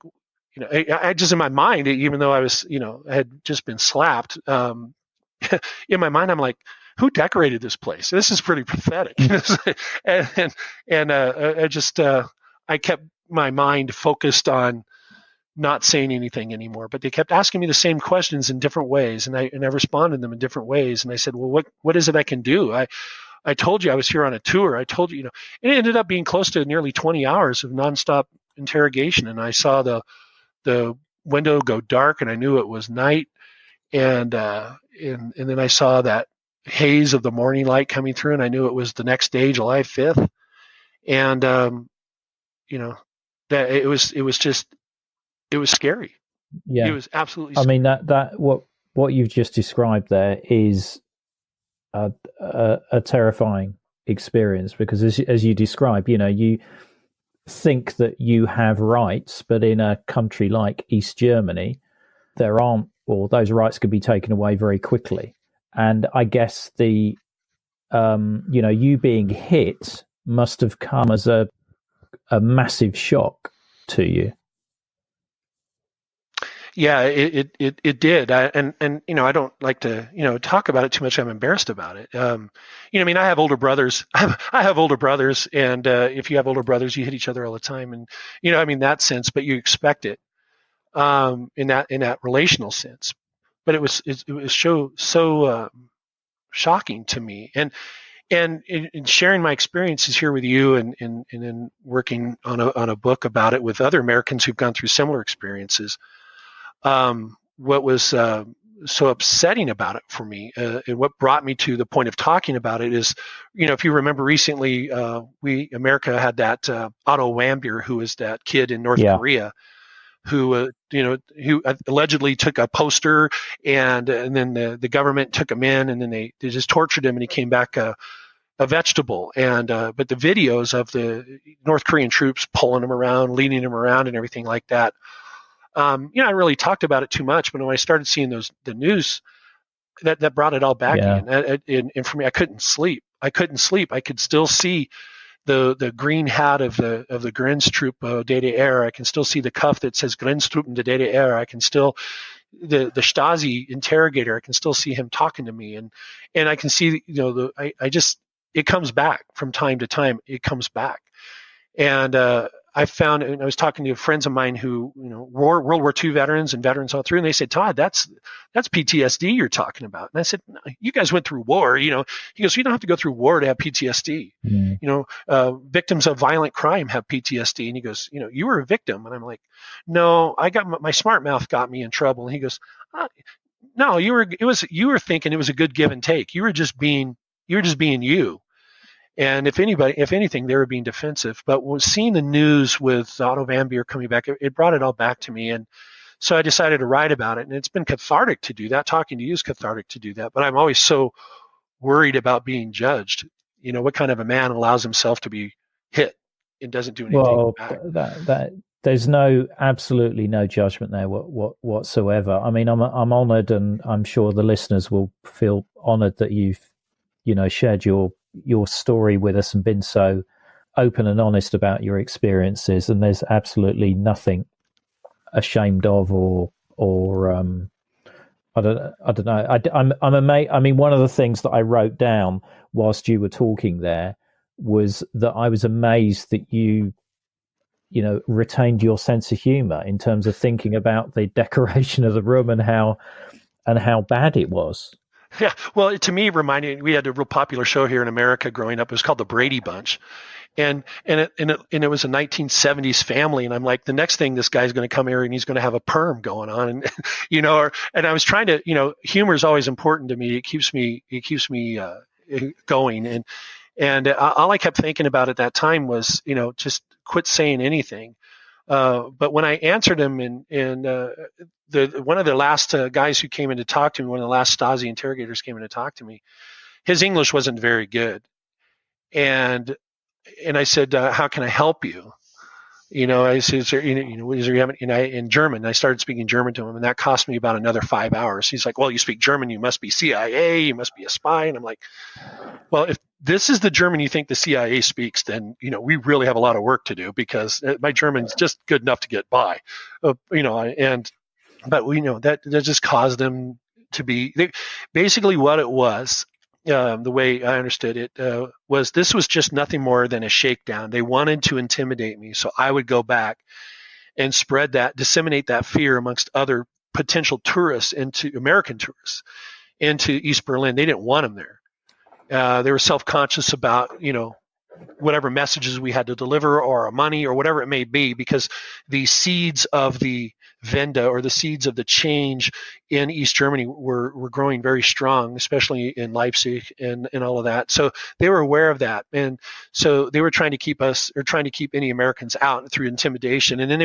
I just in my mind, even though I was, I had just been slapped, in my mind, I'm like, who decorated this place? This is pretty pathetic. and I kept my mind focused on not saying anything anymore, but they kept asking me the same questions in different ways. And I responded to them in different ways. And I said, well, what is it I can do? I told you I was here on a tour. I told you, and it ended up being close to nearly 20 hours of nonstop interrogation. And I saw the window go dark, and I knew it was night. And then I saw that haze of the morning light coming through, and I knew it was the next day, July 5th. And, that it was scary. Yeah. It was absolutely scary. I mean, that what you've just described there is a terrifying experience, because as you describe, you think that you have rights, but in a country like East Germany, there aren't, or those rights could be taken away very quickly. And I guess you being hit must have come as a massive shock to you. Yeah, it did. I don't like to, talk about it too much. I'm embarrassed about it. I have older brothers. I have older brothers, and if you have older brothers, you hit each other all the time, and that sense. But you expect it in that relational sense. But it was so shocking to me, and in sharing my experiences here with you, and in working on a book about it with other Americans who've gone through similar experiences. What was so upsetting about it for me, and what brought me to the point of talking about it is, if you remember recently, America had that Otto Warmbier, who was that kid in North Korea, who allegedly took a poster, and then the government took him in, and then they just tortured him, and he came back a vegetable. And but the videos of the North Korean troops pulling him around, leading him around, and everything like that. I really talked about it too much, but when I started seeing the news, that brought it all back in. And for me, I couldn't sleep. I could still see the green hat of the Grenztruppe DDR. I can still see the cuff that says Grenztruppen de DDR. I can still the Stasi interrogator. I can still see him talking to me, and I can see it comes back from time to time. It comes back, and I found, and I was talking to friends of mine who, World War II veterans and veterans all through, and they said, Todd, that's PTSD you're talking about. And I said, no, you guys went through war. He goes, you don't have to go through war to have PTSD. Victims of violent crime have PTSD. And he goes, you were a victim. And I'm like, no, I got my smart mouth got me in trouble. And he goes, no, you were thinking it was a good give and take. You were just being you. And if anything, they were being defensive. But seeing the news with Otto Warmbier coming back, it brought it all back to me. And so I decided to write about it. And it's been cathartic to do that. Talking to you is cathartic to do that. But I'm always so worried about being judged. What kind of a man allows himself to be hit and doesn't do anything back? That there's absolutely no judgment there whatsoever. I mean, I'm honored, and I'm sure the listeners will feel honored that you've, shared your story with us and been so open and honest about your experiences. And there's absolutely nothing ashamed of or I don't know. I'm amazed. I mean, one of the things that I wrote down whilst you were talking there was that I was amazed that you retained your sense of humor in terms of thinking about the decoration of the room and how bad it was. Yeah, well, to me, it reminded, we had a real popular show here in America growing up. It was called The Brady Bunch, and it was a 1970s family. And I'm like, the next thing, this guy's going to come here and he's going to have a perm going on, and and I was trying to, humor is always important to me. It keeps me going, and all I kept thinking about at that time was, just quit saying anything. But when I answered him, and one of the last guys who came in to talk to me, one of the last Stasi interrogators came in to talk to me, his English wasn't very good, and and I said, how can I help you? I said, is there, in German. I started speaking German to him, and that cost me about another 5 hours. He's like, well, you speak German, you must be CIA, you must be a spy. And I'm like, well, if this is the German you think the CIA speaks, then, we really have a lot of work to do, because my German's just good enough to get by, but that just caused them to be, basically what it was. The way I understood it was this was just nothing more than a shakedown. They wanted to intimidate me, so I would go back and disseminate that fear amongst other potential tourists, American tourists, into East Berlin. They didn't want them there. They were self-conscious about, whatever messages we had to deliver, or our money, or whatever it may be, because the seeds of the Wende, or the seeds of the change in East Germany, were growing very strong, especially in Leipzig and all of that. So they were aware of that. And so they were trying to keep any Americans out through intimidation. And then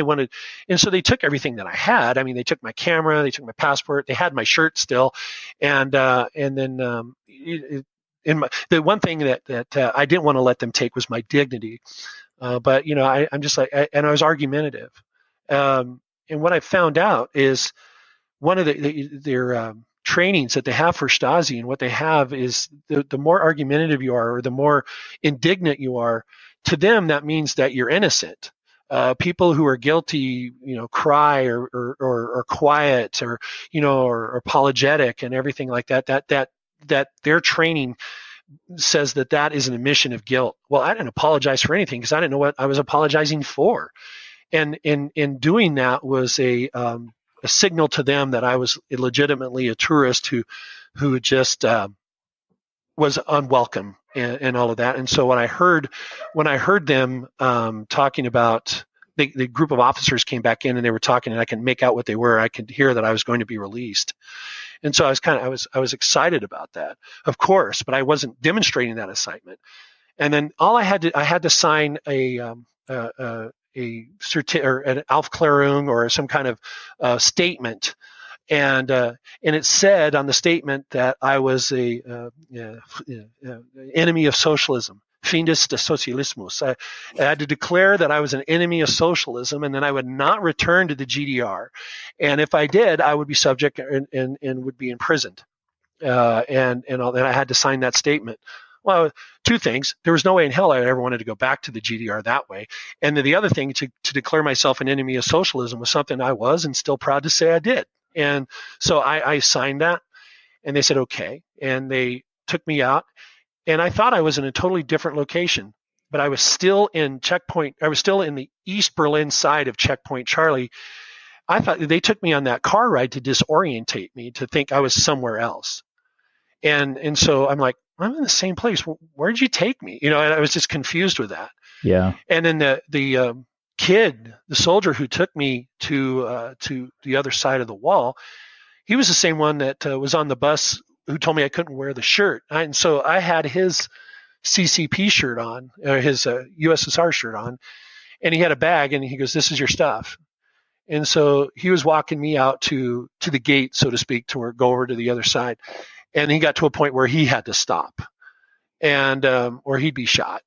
so they took everything that I had. I mean, they took my camera, they took my passport, they had my shirt still. And then the one thing that I didn't want to let them take was my dignity. But I'm just like, and I was argumentative. And what I found out is one of their trainings that they have for Stasi, and what they have is the more argumentative you are, or the more indignant you are, to them that means that you're innocent. People who are guilty, cry or quiet, or apologetic and everything like that. That their training says that is an admission of guilt. Well, I didn't apologize for anything, because I didn't know what I was apologizing for. And in doing that was a signal to them that I was legitimately a tourist who just was unwelcome and all of that. And so when I heard them talking about, the group of officers came back in and they were talking, and I could make out what they were. I could hear that I was going to be released. And so I was excited about that, of course, but I wasn't demonstrating that excitement. And then I had to sign an Aufklärung, or some kind of statement, and it said on the statement that I was a enemy of socialism, Feindes des Sozialismus. I had to declare that I was an enemy of socialism, and then I would not return to the GDR, and if I did, I would be subject and would be imprisoned, and I had to sign that statement. Well, two things. There was no way in hell I ever wanted to go back to the GDR that way. And then the other thing, to declare myself an enemy of socialism, was something I was and still proud to say I did. And so I signed that, and they said, okay. And they took me out, and I thought I was in a totally different location, but I was still in Checkpoint. I was still in the East Berlin side of Checkpoint Charlie. I thought they took me on that car ride to disorientate me, to think I was somewhere else. And so I'm like, I'm in the same place. Where'd you take me? And I was just confused with that. Yeah. And then the soldier who took me to the other side of the wall, he was the same one that was on the bus who told me I couldn't wear the shirt. And so I had his CCP shirt on, or his USSR shirt on, and he had a bag, and he goes, "This is your stuff." And so he was walking me out to the gate, so to speak, to go over to the other side. And he got to a point where he had to stop, and or he'd be shot,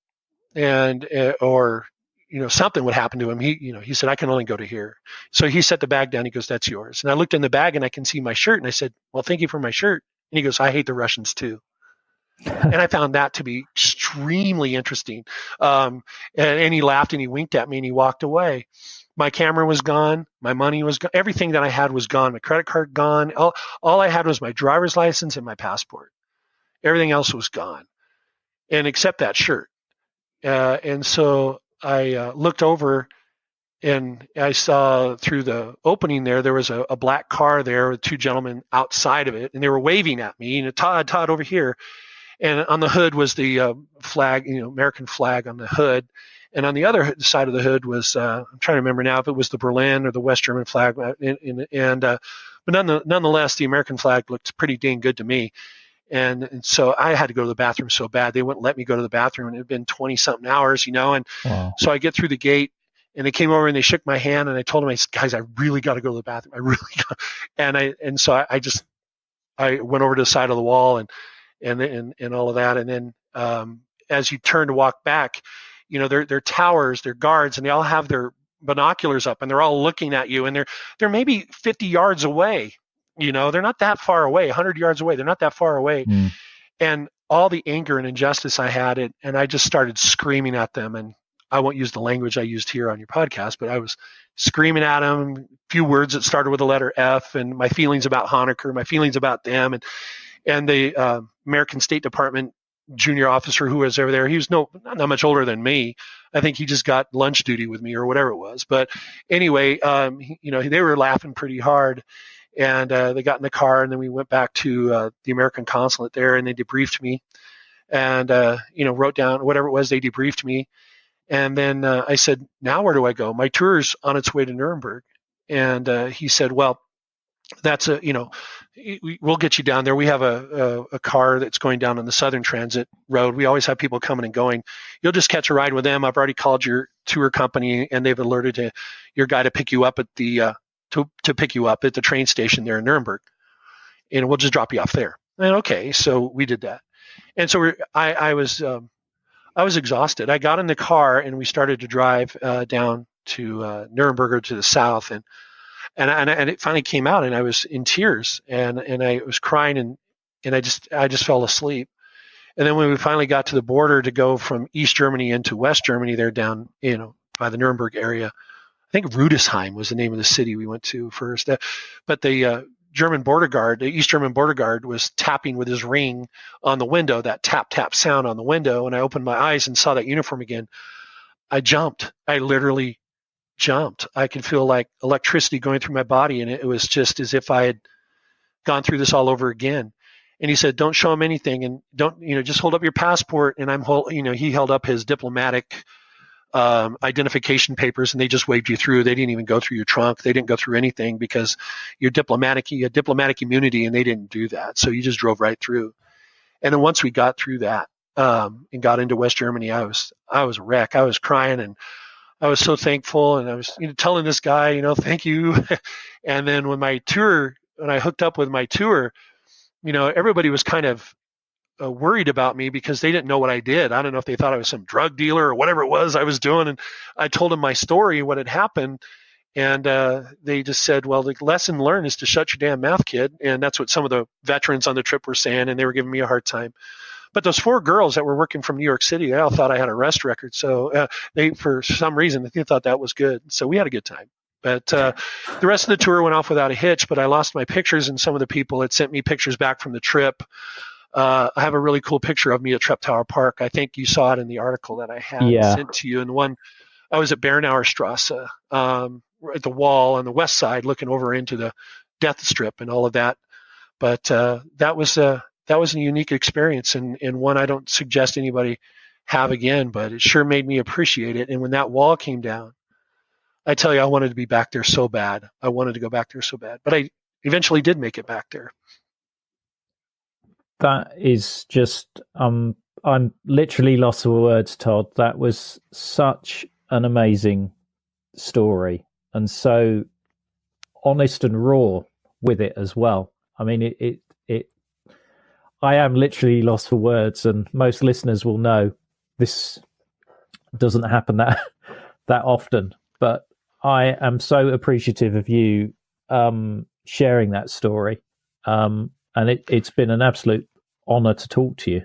and or something would happen to him. He said, "I can only go to here." So he set the bag down. He goes, "That's yours." And I looked in the bag, and I can see my shirt, and I said, "Well, thank you for my shirt." And he goes, "I hate the Russians too." And I found that to be extremely interesting. And he laughed, and he winked at me, and he walked away. My camera was gone. My money was gone. Everything that I had was gone. My credit card gone. All I had was my driver's license and my passport. Everything else was gone, and except that shirt. And so I looked over, and I saw through the opening there was a black car there with two gentlemen outside of it, and they were waving at me. Todd, over here. And on the hood was the flag, American flag on the hood. And on the other side of the hood was, I'm trying to remember now if it was the Berlin or the West German flag. But nonetheless, the American flag looked pretty dang good to me. And so I had to go to the bathroom so bad. They wouldn't let me go to the bathroom. And it had been 20-something hours, And wow. So I get through the gate, and they came over and they shook my hand. And I told them, "Guys, I really got to go to the bathroom. I really got." And so I went over to the side of the wall and all of that. And then as you turn to walk back, they're towers, they're guards, and they all have their binoculars up, and they're all looking at you, and they're maybe 50 yards away. They're not that far away, 100 yards away. They're not that far away. And all the anger and injustice I had, and I just started screaming at them. And I won't use the language I used here on your podcast, but I was screaming at them, a few words that started with the letter F, and my feelings about Honecker, my feelings about them, and the American State Department junior officer who was over there. He was not much older than me. I think he just got lunch duty with me or whatever it was. But anyway, they were laughing pretty hard. And they got in the car, and then we went back to the American consulate there, and they debriefed me, and wrote down whatever it was. They debriefed me, and then I said, "Now where do I go? My tour's on its way to Nuremberg." And he said, "Well, that's we'll get you down there. We have a car that's going down on the Southern Transit road. We always have people coming and going. You'll just catch a ride with them. I've already called your tour company, and they've alerted your guy to pick you up at the." To pick you up at the train station there in Nuremberg, and we'll just drop you off there. And okay, so we did that. And so I was exhausted. I got in the car, and we started to drive down to Nuremberg, or to the south, and it finally came out, and I was in tears, and I was crying, and I just fell asleep. And then when we finally got to the border to go from East Germany into West Germany, there down by the Nuremberg area. I think Rudesheim was the name of the city we went to first. But the German border guard, the East German border guard, was tapping with his ring on the window, that tap, tap sound on the window. And I opened my eyes and saw that uniform again. I jumped. I literally jumped. I could feel like electricity going through my body. And it was just as if I had gone through this all over again. And he said, "Don't show him anything. And don't, just hold up your passport." And he held up his diplomatic identification papers, and they just waved you through. They didn't even go through your trunk. They didn't go through anything because you had diplomatic immunity, and they didn't do that. So you just drove right through. And then once we got through that and got into West Germany, I was a wreck. I was crying, and I was so thankful. And I was telling this guy, thank you. And then when I hooked up with my tour, everybody was kind of worried about me because they didn't know what I did. I don't know if they thought I was some drug dealer or whatever it was I was doing. And I told them my story, what had happened. And they just said, "Well, the lesson learned is to shut your damn mouth, kid." And that's what some of the veterans on the trip were saying. And they were giving me a hard time. But those 4 girls that were working from New York City, they all thought I had an arrest record. So they, for some reason, they thought that was good. So we had a good time. But the rest of the tour went off without a hitch. But I lost my pictures, and some of the people had sent me pictures back from the trip. I have a really cool picture of me at Treptower Park. I think you saw it in the article that I had sent to you. And the one, I was at Bernauer Strasse, at the wall on the west side, looking over into the Death Strip and all of that. But that was a unique experience, and one I don't suggest anybody have again. But it sure made me appreciate it. And when that wall came down, I tell you, I wanted to be back there so bad. I wanted to go back there so bad. But I eventually did make it back there. That is just, I'm literally lost for words, Todd. That was such an amazing story, and so honest and raw with it as well. I mean, I am literally lost for words, and most listeners will know this doesn't happen that often. But I am so appreciative of you sharing that story. And it's been an absolute honor to talk to you.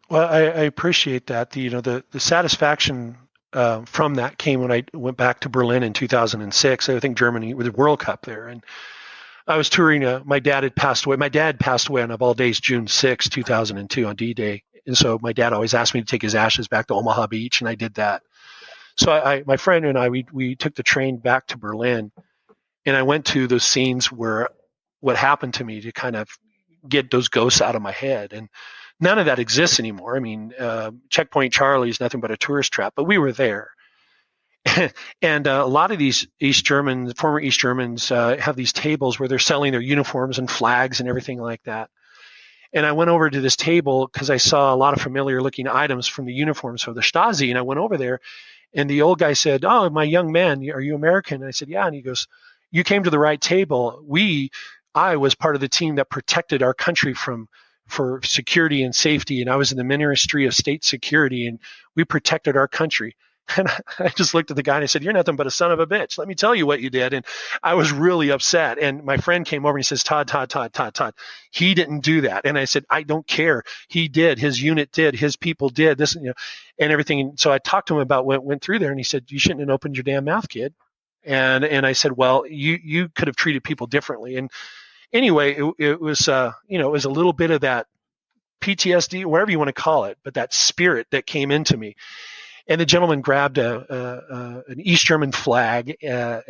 Well, I appreciate that. The satisfaction from that came when I went back to Berlin in 2006. I think Germany with the World Cup there, and I was touring. My dad had passed away. My dad passed away on, of all days, June 6, 2002, on D-Day, and so my dad always asked me to take his ashes back to Omaha Beach, and I did that. So my friend and I, we took the train back to Berlin, and I went to those scenes where what happened to me to kind of get those ghosts out of my head. And none of that exists anymore. I mean, Checkpoint Charlie is nothing but a tourist trap, but we were there. And a lot of these former East Germans have these tables where they're selling their uniforms and flags and everything like that. And I went over to this table because I saw a lot of familiar looking items from the uniforms of the Stasi. And I went over there, and the old guy said, "Oh, my young man, are you American?" And I said, "Yeah." And he goes, "You came to the right table. I was part of the team that protected our country from for security and safety, and I was in the Ministry of State Security, and we protected our country. And I just looked at the guy and I said, "You're nothing but a son of a bitch. Let me tell you what you did." And I was really upset. And my friend came over and he says, Todd, he didn't do that. And I said, "I don't care. He did. His unit did. His people did this, and everything." And so I talked to him about what went through there, and he said, "You shouldn't have opened your damn mouth, kid." And I said, "Well, you could have treated people differently." And anyway, it was it was a little bit of that PTSD, whatever you want to call it, but that spirit that came into me. And the gentleman grabbed an East German flag, a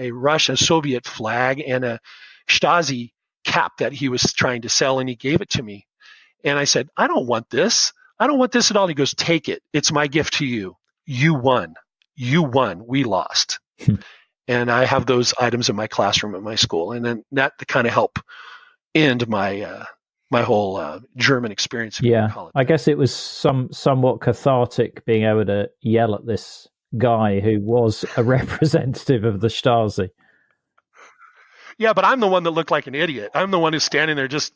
Soviet flag, and a Stasi cap that he was trying to sell, and he gave it to me. And I said, "I don't want this. I don't want this at all." He goes, "Take it. It's my gift to you. You won. You won. We lost." And I have those items in my classroom at my school. And then that to kind of help end my my whole German experience. Yeah, I guess it was somewhat cathartic being able to yell at this guy who was a representative of the Stasi. Yeah, but I'm the one that looked like an idiot. I'm the one who's standing there just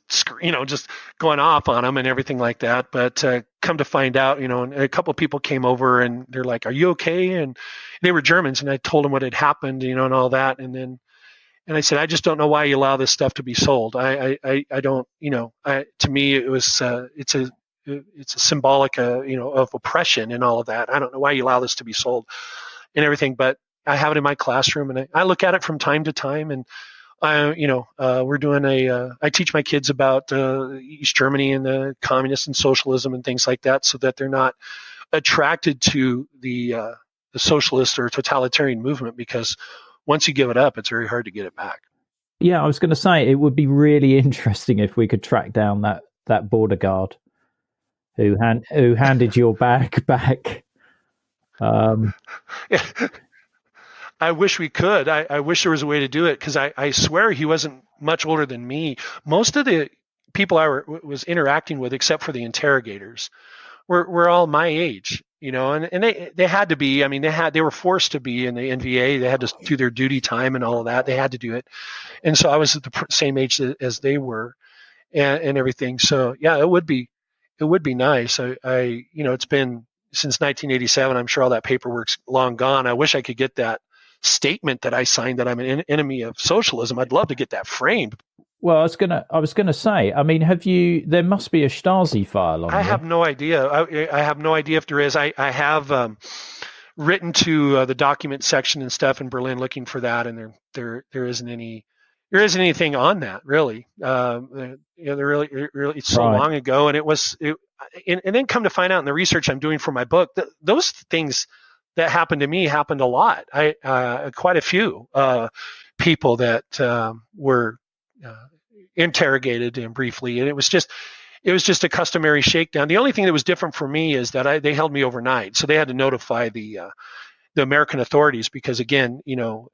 going off on him and everything like that. But come to find out, and a couple of people came over and they're like, "Are you okay?" And they were Germans, and I told them what had happened, and all that. And I said, "I just don't know why you allow this stuff to be sold. I don't, to me, it was, it's a symbolic, of oppression and all of that. I don't know why you allow this to be sold and everything, but I have it in my classroom and I look at it from time to time. And we're doing I teach my kids about East Germany and the communists and socialism and things like that, so that they're not attracted to the socialist or totalitarian movement, because once you give it up, it's very hard to get it back." Yeah, I was going to say, it would be really interesting if we could track down that border guard who handed your bag back. Yeah. I wish we could. I wish there was a way to do it, because I swear he wasn't much older than me. Most of the people I was interacting with, except for the interrogators, were all my age. And they had to be. I mean, they were forced to be in the NVA. They had to do their duty time and all of that. They had to do it, and so I was at the same age as they were, and everything. So yeah, it would be nice. It's been since 1987. I'm sure all that paperwork's long gone. I wish I could get that statement that I signed that I'm an enemy of socialism. I'd love to get that framed. Well, I was gonna say, I mean, there must be a Stasi file on I have no idea. I have no idea if there is. I have written to the document section and stuff in Berlin looking for that, and there isn't anything on that really. There really it's so long ago, and and then come to find out in the research I'm doing for my book, those things that happened to me happened a lot. Quite a few people that were interrogated and briefly, and it was just a customary shakedown. The only thing that was different for me is that they held me overnight, so they had to notify the American authorities, because again,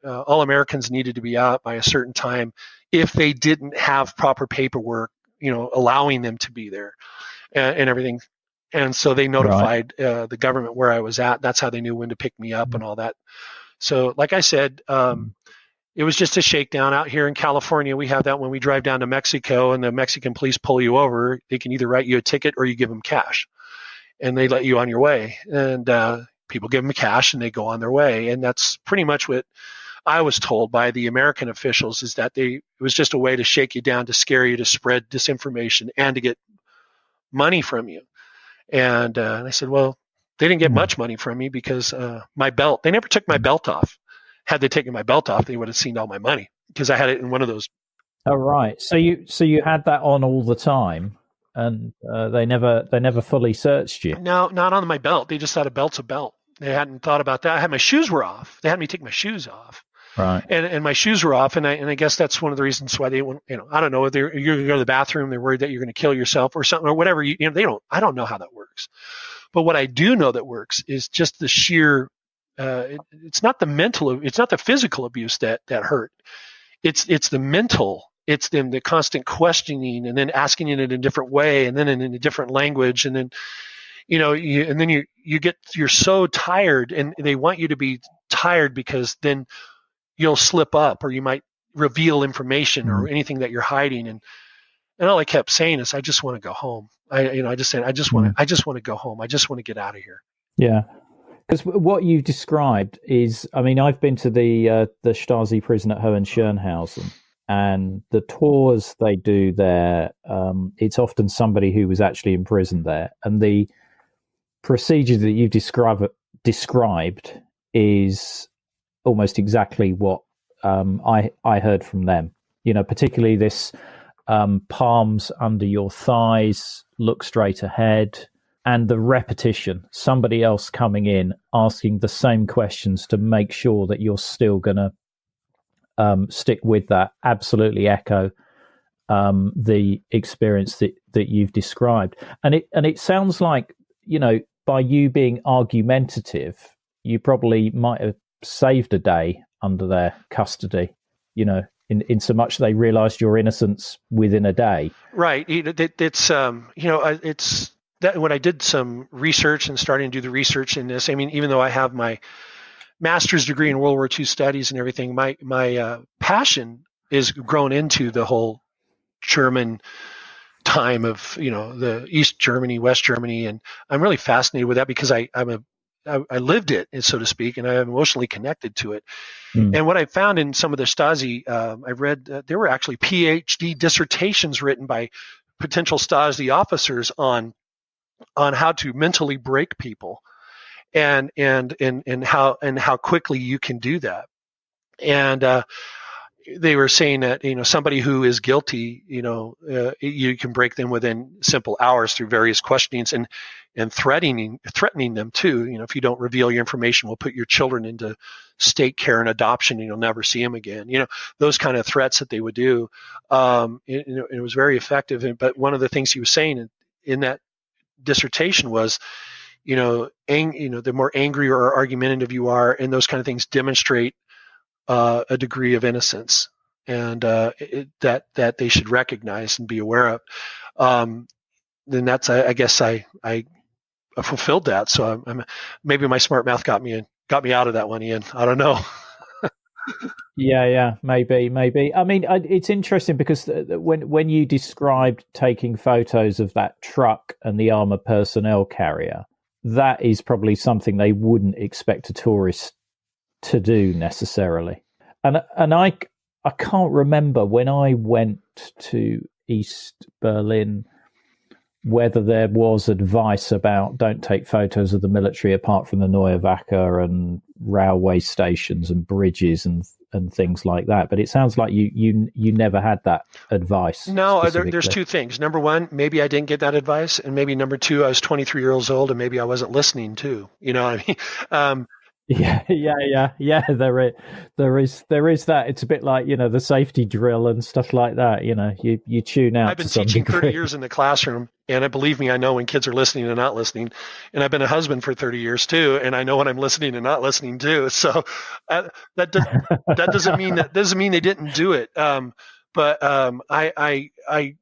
all Americans needed to be out by a certain time if they didn't have proper paperwork, allowing them to be there and everything. And so they notified the government where I was at. That's how they knew when to pick me up and all that. So, like I said, it was just a shakedown. Out here in California, we have that when we drive down to Mexico and the Mexican police pull you over. They can either write you a ticket or you give them cash, and they let you on your way. And people give them cash and they go on their way. And that's pretty much what I was told by the American officials, is that it was just a way to shake you down, to scare you, to spread disinformation, and to get money from you. And I said, well, they didn't get much money from me, because my belt, they never took my belt off. Had they taken my belt off, they would have seen all my money, because I had it in one of those. Oh, right. So you had that on all the time, and they never fully searched you. No, not on my belt. They just thought a belt's a belt. They hadn't thought about that. I had my shoes were off. They had me take my shoes off. Right. And my shoes were off, and I guess that's one of the reasons why they went. I don't know if you're going to go to the bathroom, they're worried that you're going to kill yourself or something or whatever. They don't. I don't know how that works. But what I do know that works is just the sheer. It's not the physical abuse that hurt. It's the mental. It's the constant questioning, and then asking it in a different way, and then in a different language, and then you're so tired, and they want you to be tired, because then you'll slip up, or you might reveal information or anything that you're hiding. And all I kept saying is, I just want to go home. I just said, I just want to go home. I just want to get out of here. Yeah. Because what you described is, I mean, I've been to the Stasi prison at Hohenschönhausen, and the tours they do there, it's often somebody who was actually imprisoned there. And the procedure that you've described is almost exactly what I heard from them. You know, particularly this palms under your thighs, look straight ahead, and the repetition, somebody else coming in, asking the same questions to make sure that you're still going to stick with that, absolutely echo the experience that you've described. And it sounds like, you know, by you being argumentative, you probably might have saved a day under their custody, you know, in so much they realized your innocence within a day. Right. It's, it's that when I did some research and starting to do the research in this, I mean, even though I have my master's degree in World War II studies and everything, my passion is grown into the whole German time of, you know, the East Germany, West Germany. And I'm really fascinated with that because I lived it, so to speak, and I'm emotionally connected to it. And what I found in some of the Stasi, I read there were actually PhD dissertations written by potential Stasi officers on how to mentally break people, and how quickly you can do that. And they were saying that, you know, somebody who is guilty, you know, you can break them within simple hours through various questionings and threatening them too. You know, if you don't reveal your information, we'll put your children into state care and adoption, and you'll never see them again. You know, those kind of threats that they would do. It was very effective. But one of the things he was saying in that dissertation was, the more angry or argumentative you are, and those kind of things demonstrate a degree of innocence, and that they should recognize and be aware of. Then that's, I guess I fulfilled that. So maybe my smart mouth got me out of that one, Ian. I don't know. Yeah, maybe. I mean, it's interesting because when you described taking photos of that truck and the armored personnel carrier, that is probably something they wouldn't expect a tourist to do necessarily. And I can't remember when I went to East Berlin whether there was advice about don't take photos of the military apart from the Neue Wache and railway stations and bridges and things like that. But it sounds like you never had that advice. No, there's two things. Number one, maybe I didn't get that advice, and maybe number two, I was 23 years old and maybe I wasn't listening too. You know what I mean? Yeah. There is that. It's a bit like, you know, the safety drill and stuff like that. You know, you tune out. I've been teaching 30 years in the classroom, and believe me, I know when kids are listening and not listening. And I've been a husband for 30 years too, and I know when I'm listening and not listening too. So that doesn't mean they didn't do it. But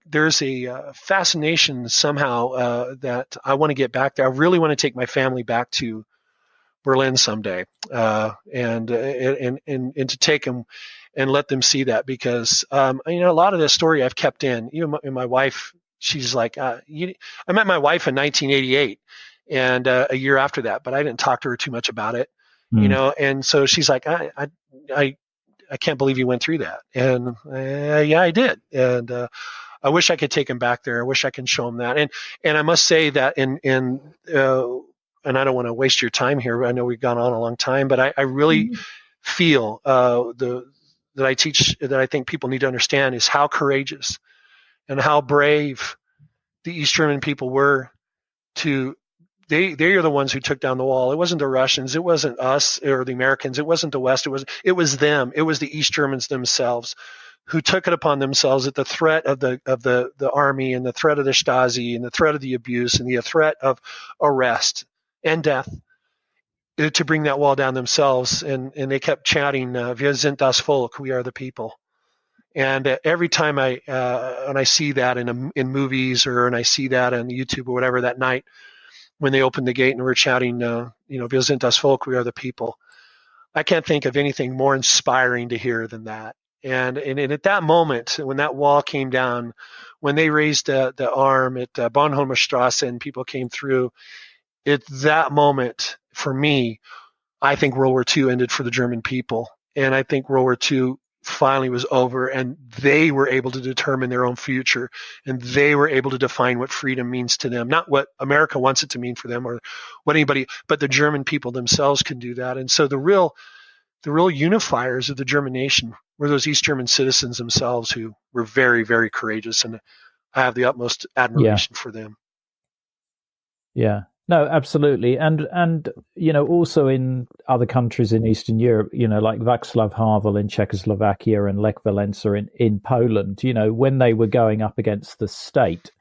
there's a fascination somehow that I want to get back there. I really want to take my family back to Berlin someday, and to take them and let them see that, because a lot of this story I've kept in. My wife, she's like, I met my wife in 1988, and a year after that, but I didn't talk to her too much about it, and so she's like, I can't believe you went through that, and yeah, I did, and I wish I could take him back there. I wish I can show him that, and I must say that and I don't want to waste your time here. I know we've gone on a long time, but I really feel that I teach, that I think people need to understand, is how courageous and how brave the East German people were. They are the ones who took down the wall. It wasn't the Russians. It wasn't us or the Americans. It wasn't the West. It was them. It was the East Germans themselves who took it upon themselves at the threat of the army, and the threat of the Stasi, and the threat of the abuse, and the threat of arrest and death, to bring that wall down themselves. And they kept chanting, "Wir sind das Volk," we are the people. And every time when I see that in movies, or when I see that on YouTube or whatever, that night when they opened the gate and were shouting, "Wir sind das Volk," we are the people, I can't think of anything more inspiring to hear than that. And at that moment, when that wall came down, when they raised the arm at Bornholmer Strasse and people came through, at that moment, for me, I think World War II ended for the German people. And I think World War II finally was over, and they were able to determine their own future, and they were able to define what freedom means to them. Not what America wants it to mean for them or what anybody, but the German people themselves can do that. And so the real unifiers of the German nation were those East German citizens themselves, who were very, very courageous, and I have the utmost admiration for them. Yeah. No, absolutely. And also in other countries in Eastern Europe, like Václav Havel in Czechoslovakia and Lech Walesa in Poland, when they were going up against the state,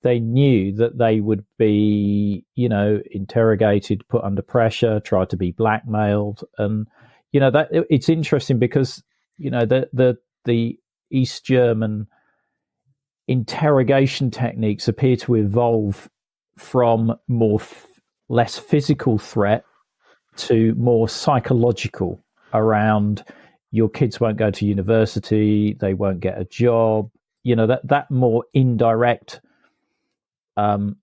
they knew that they would be, interrogated, put under pressure, tried to be blackmailed. And, that it's interesting because, the East German interrogation techniques appear to evolve from less physical threat to more psychological, around your kids won't go to university, they won't get a job, that more indirect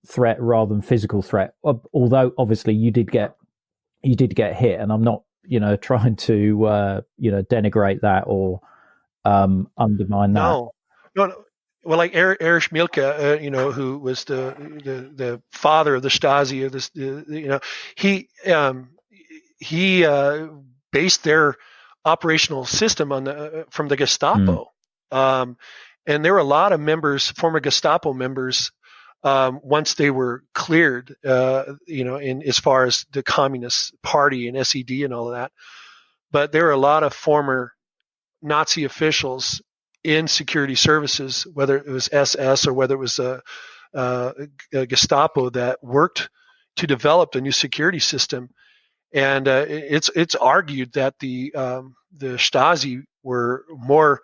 threat rather than physical threat. Although obviously you did get hit, and I'm not trying to denigrate that or undermine that. No. Well, like Erich Mielke, who was the father of the Stasi, of this, he based their operational system on from the Gestapo, and there were a lot of members, former Gestapo members, once they were cleared, in as far as the Communist Party and SED and all of that. But there were a lot of former Nazi officials in security services, whether it was SS or whether it was a Gestapo, that worked to develop a new security system. And it's argued that the Stasi were more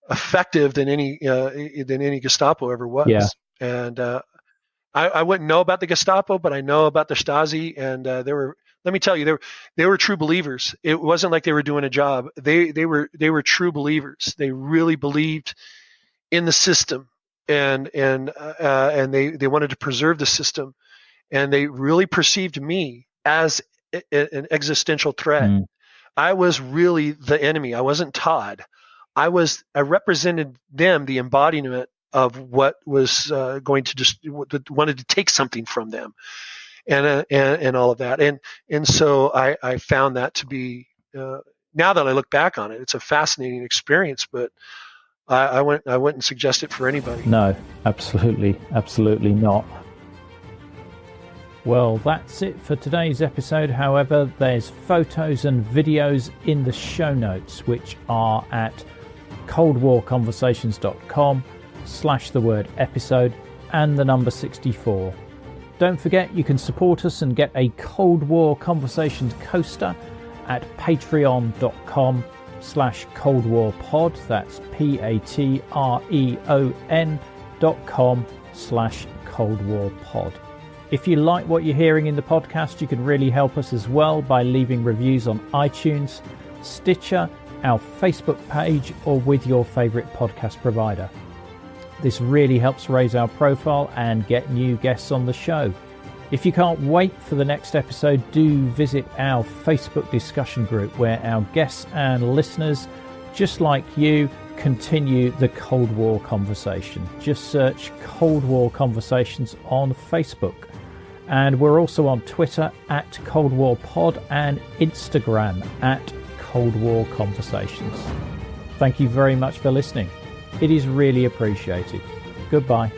effective than any Gestapo ever was. Yeah. And I wouldn't know about the Gestapo, but I know about the Stasi, and let me tell you, they were true believers. It wasn't like they were doing a job. They were true believers. They really believed in the system, and they wanted to preserve the system, and they really perceived me as an existential threat. I was really the enemy. I wasn't Todd. I represented them, the embodiment of what was going to wanted to take something from them. And all of that, and so I found that to be, now that I look back on it, it's a fascinating experience. But I wouldn't suggest it for anybody. No, absolutely not. Well, that's it for today's episode. However, there's photos and videos in the show notes, which are at coldwarconversations.com/episode and the number 64. Don't forget, you can support us and get a Cold War Conversations coaster at patreon.com/coldwarpod. That's patreon.com/coldwarpod. If you like what you're hearing in the podcast, you can really help us as well by leaving reviews on iTunes, Stitcher, our Facebook page, or with your favourite podcast provider. This really helps raise our profile and get new guests on the show. If you can't wait for the next episode, do visit our Facebook discussion group, where our guests and listeners, just like you, continue the Cold War conversation. Just search Cold War Conversations on Facebook. And we're also on Twitter at Cold War Pod and Instagram at Cold War Conversations. Thank you very much for listening. It is really appreciated. Goodbye.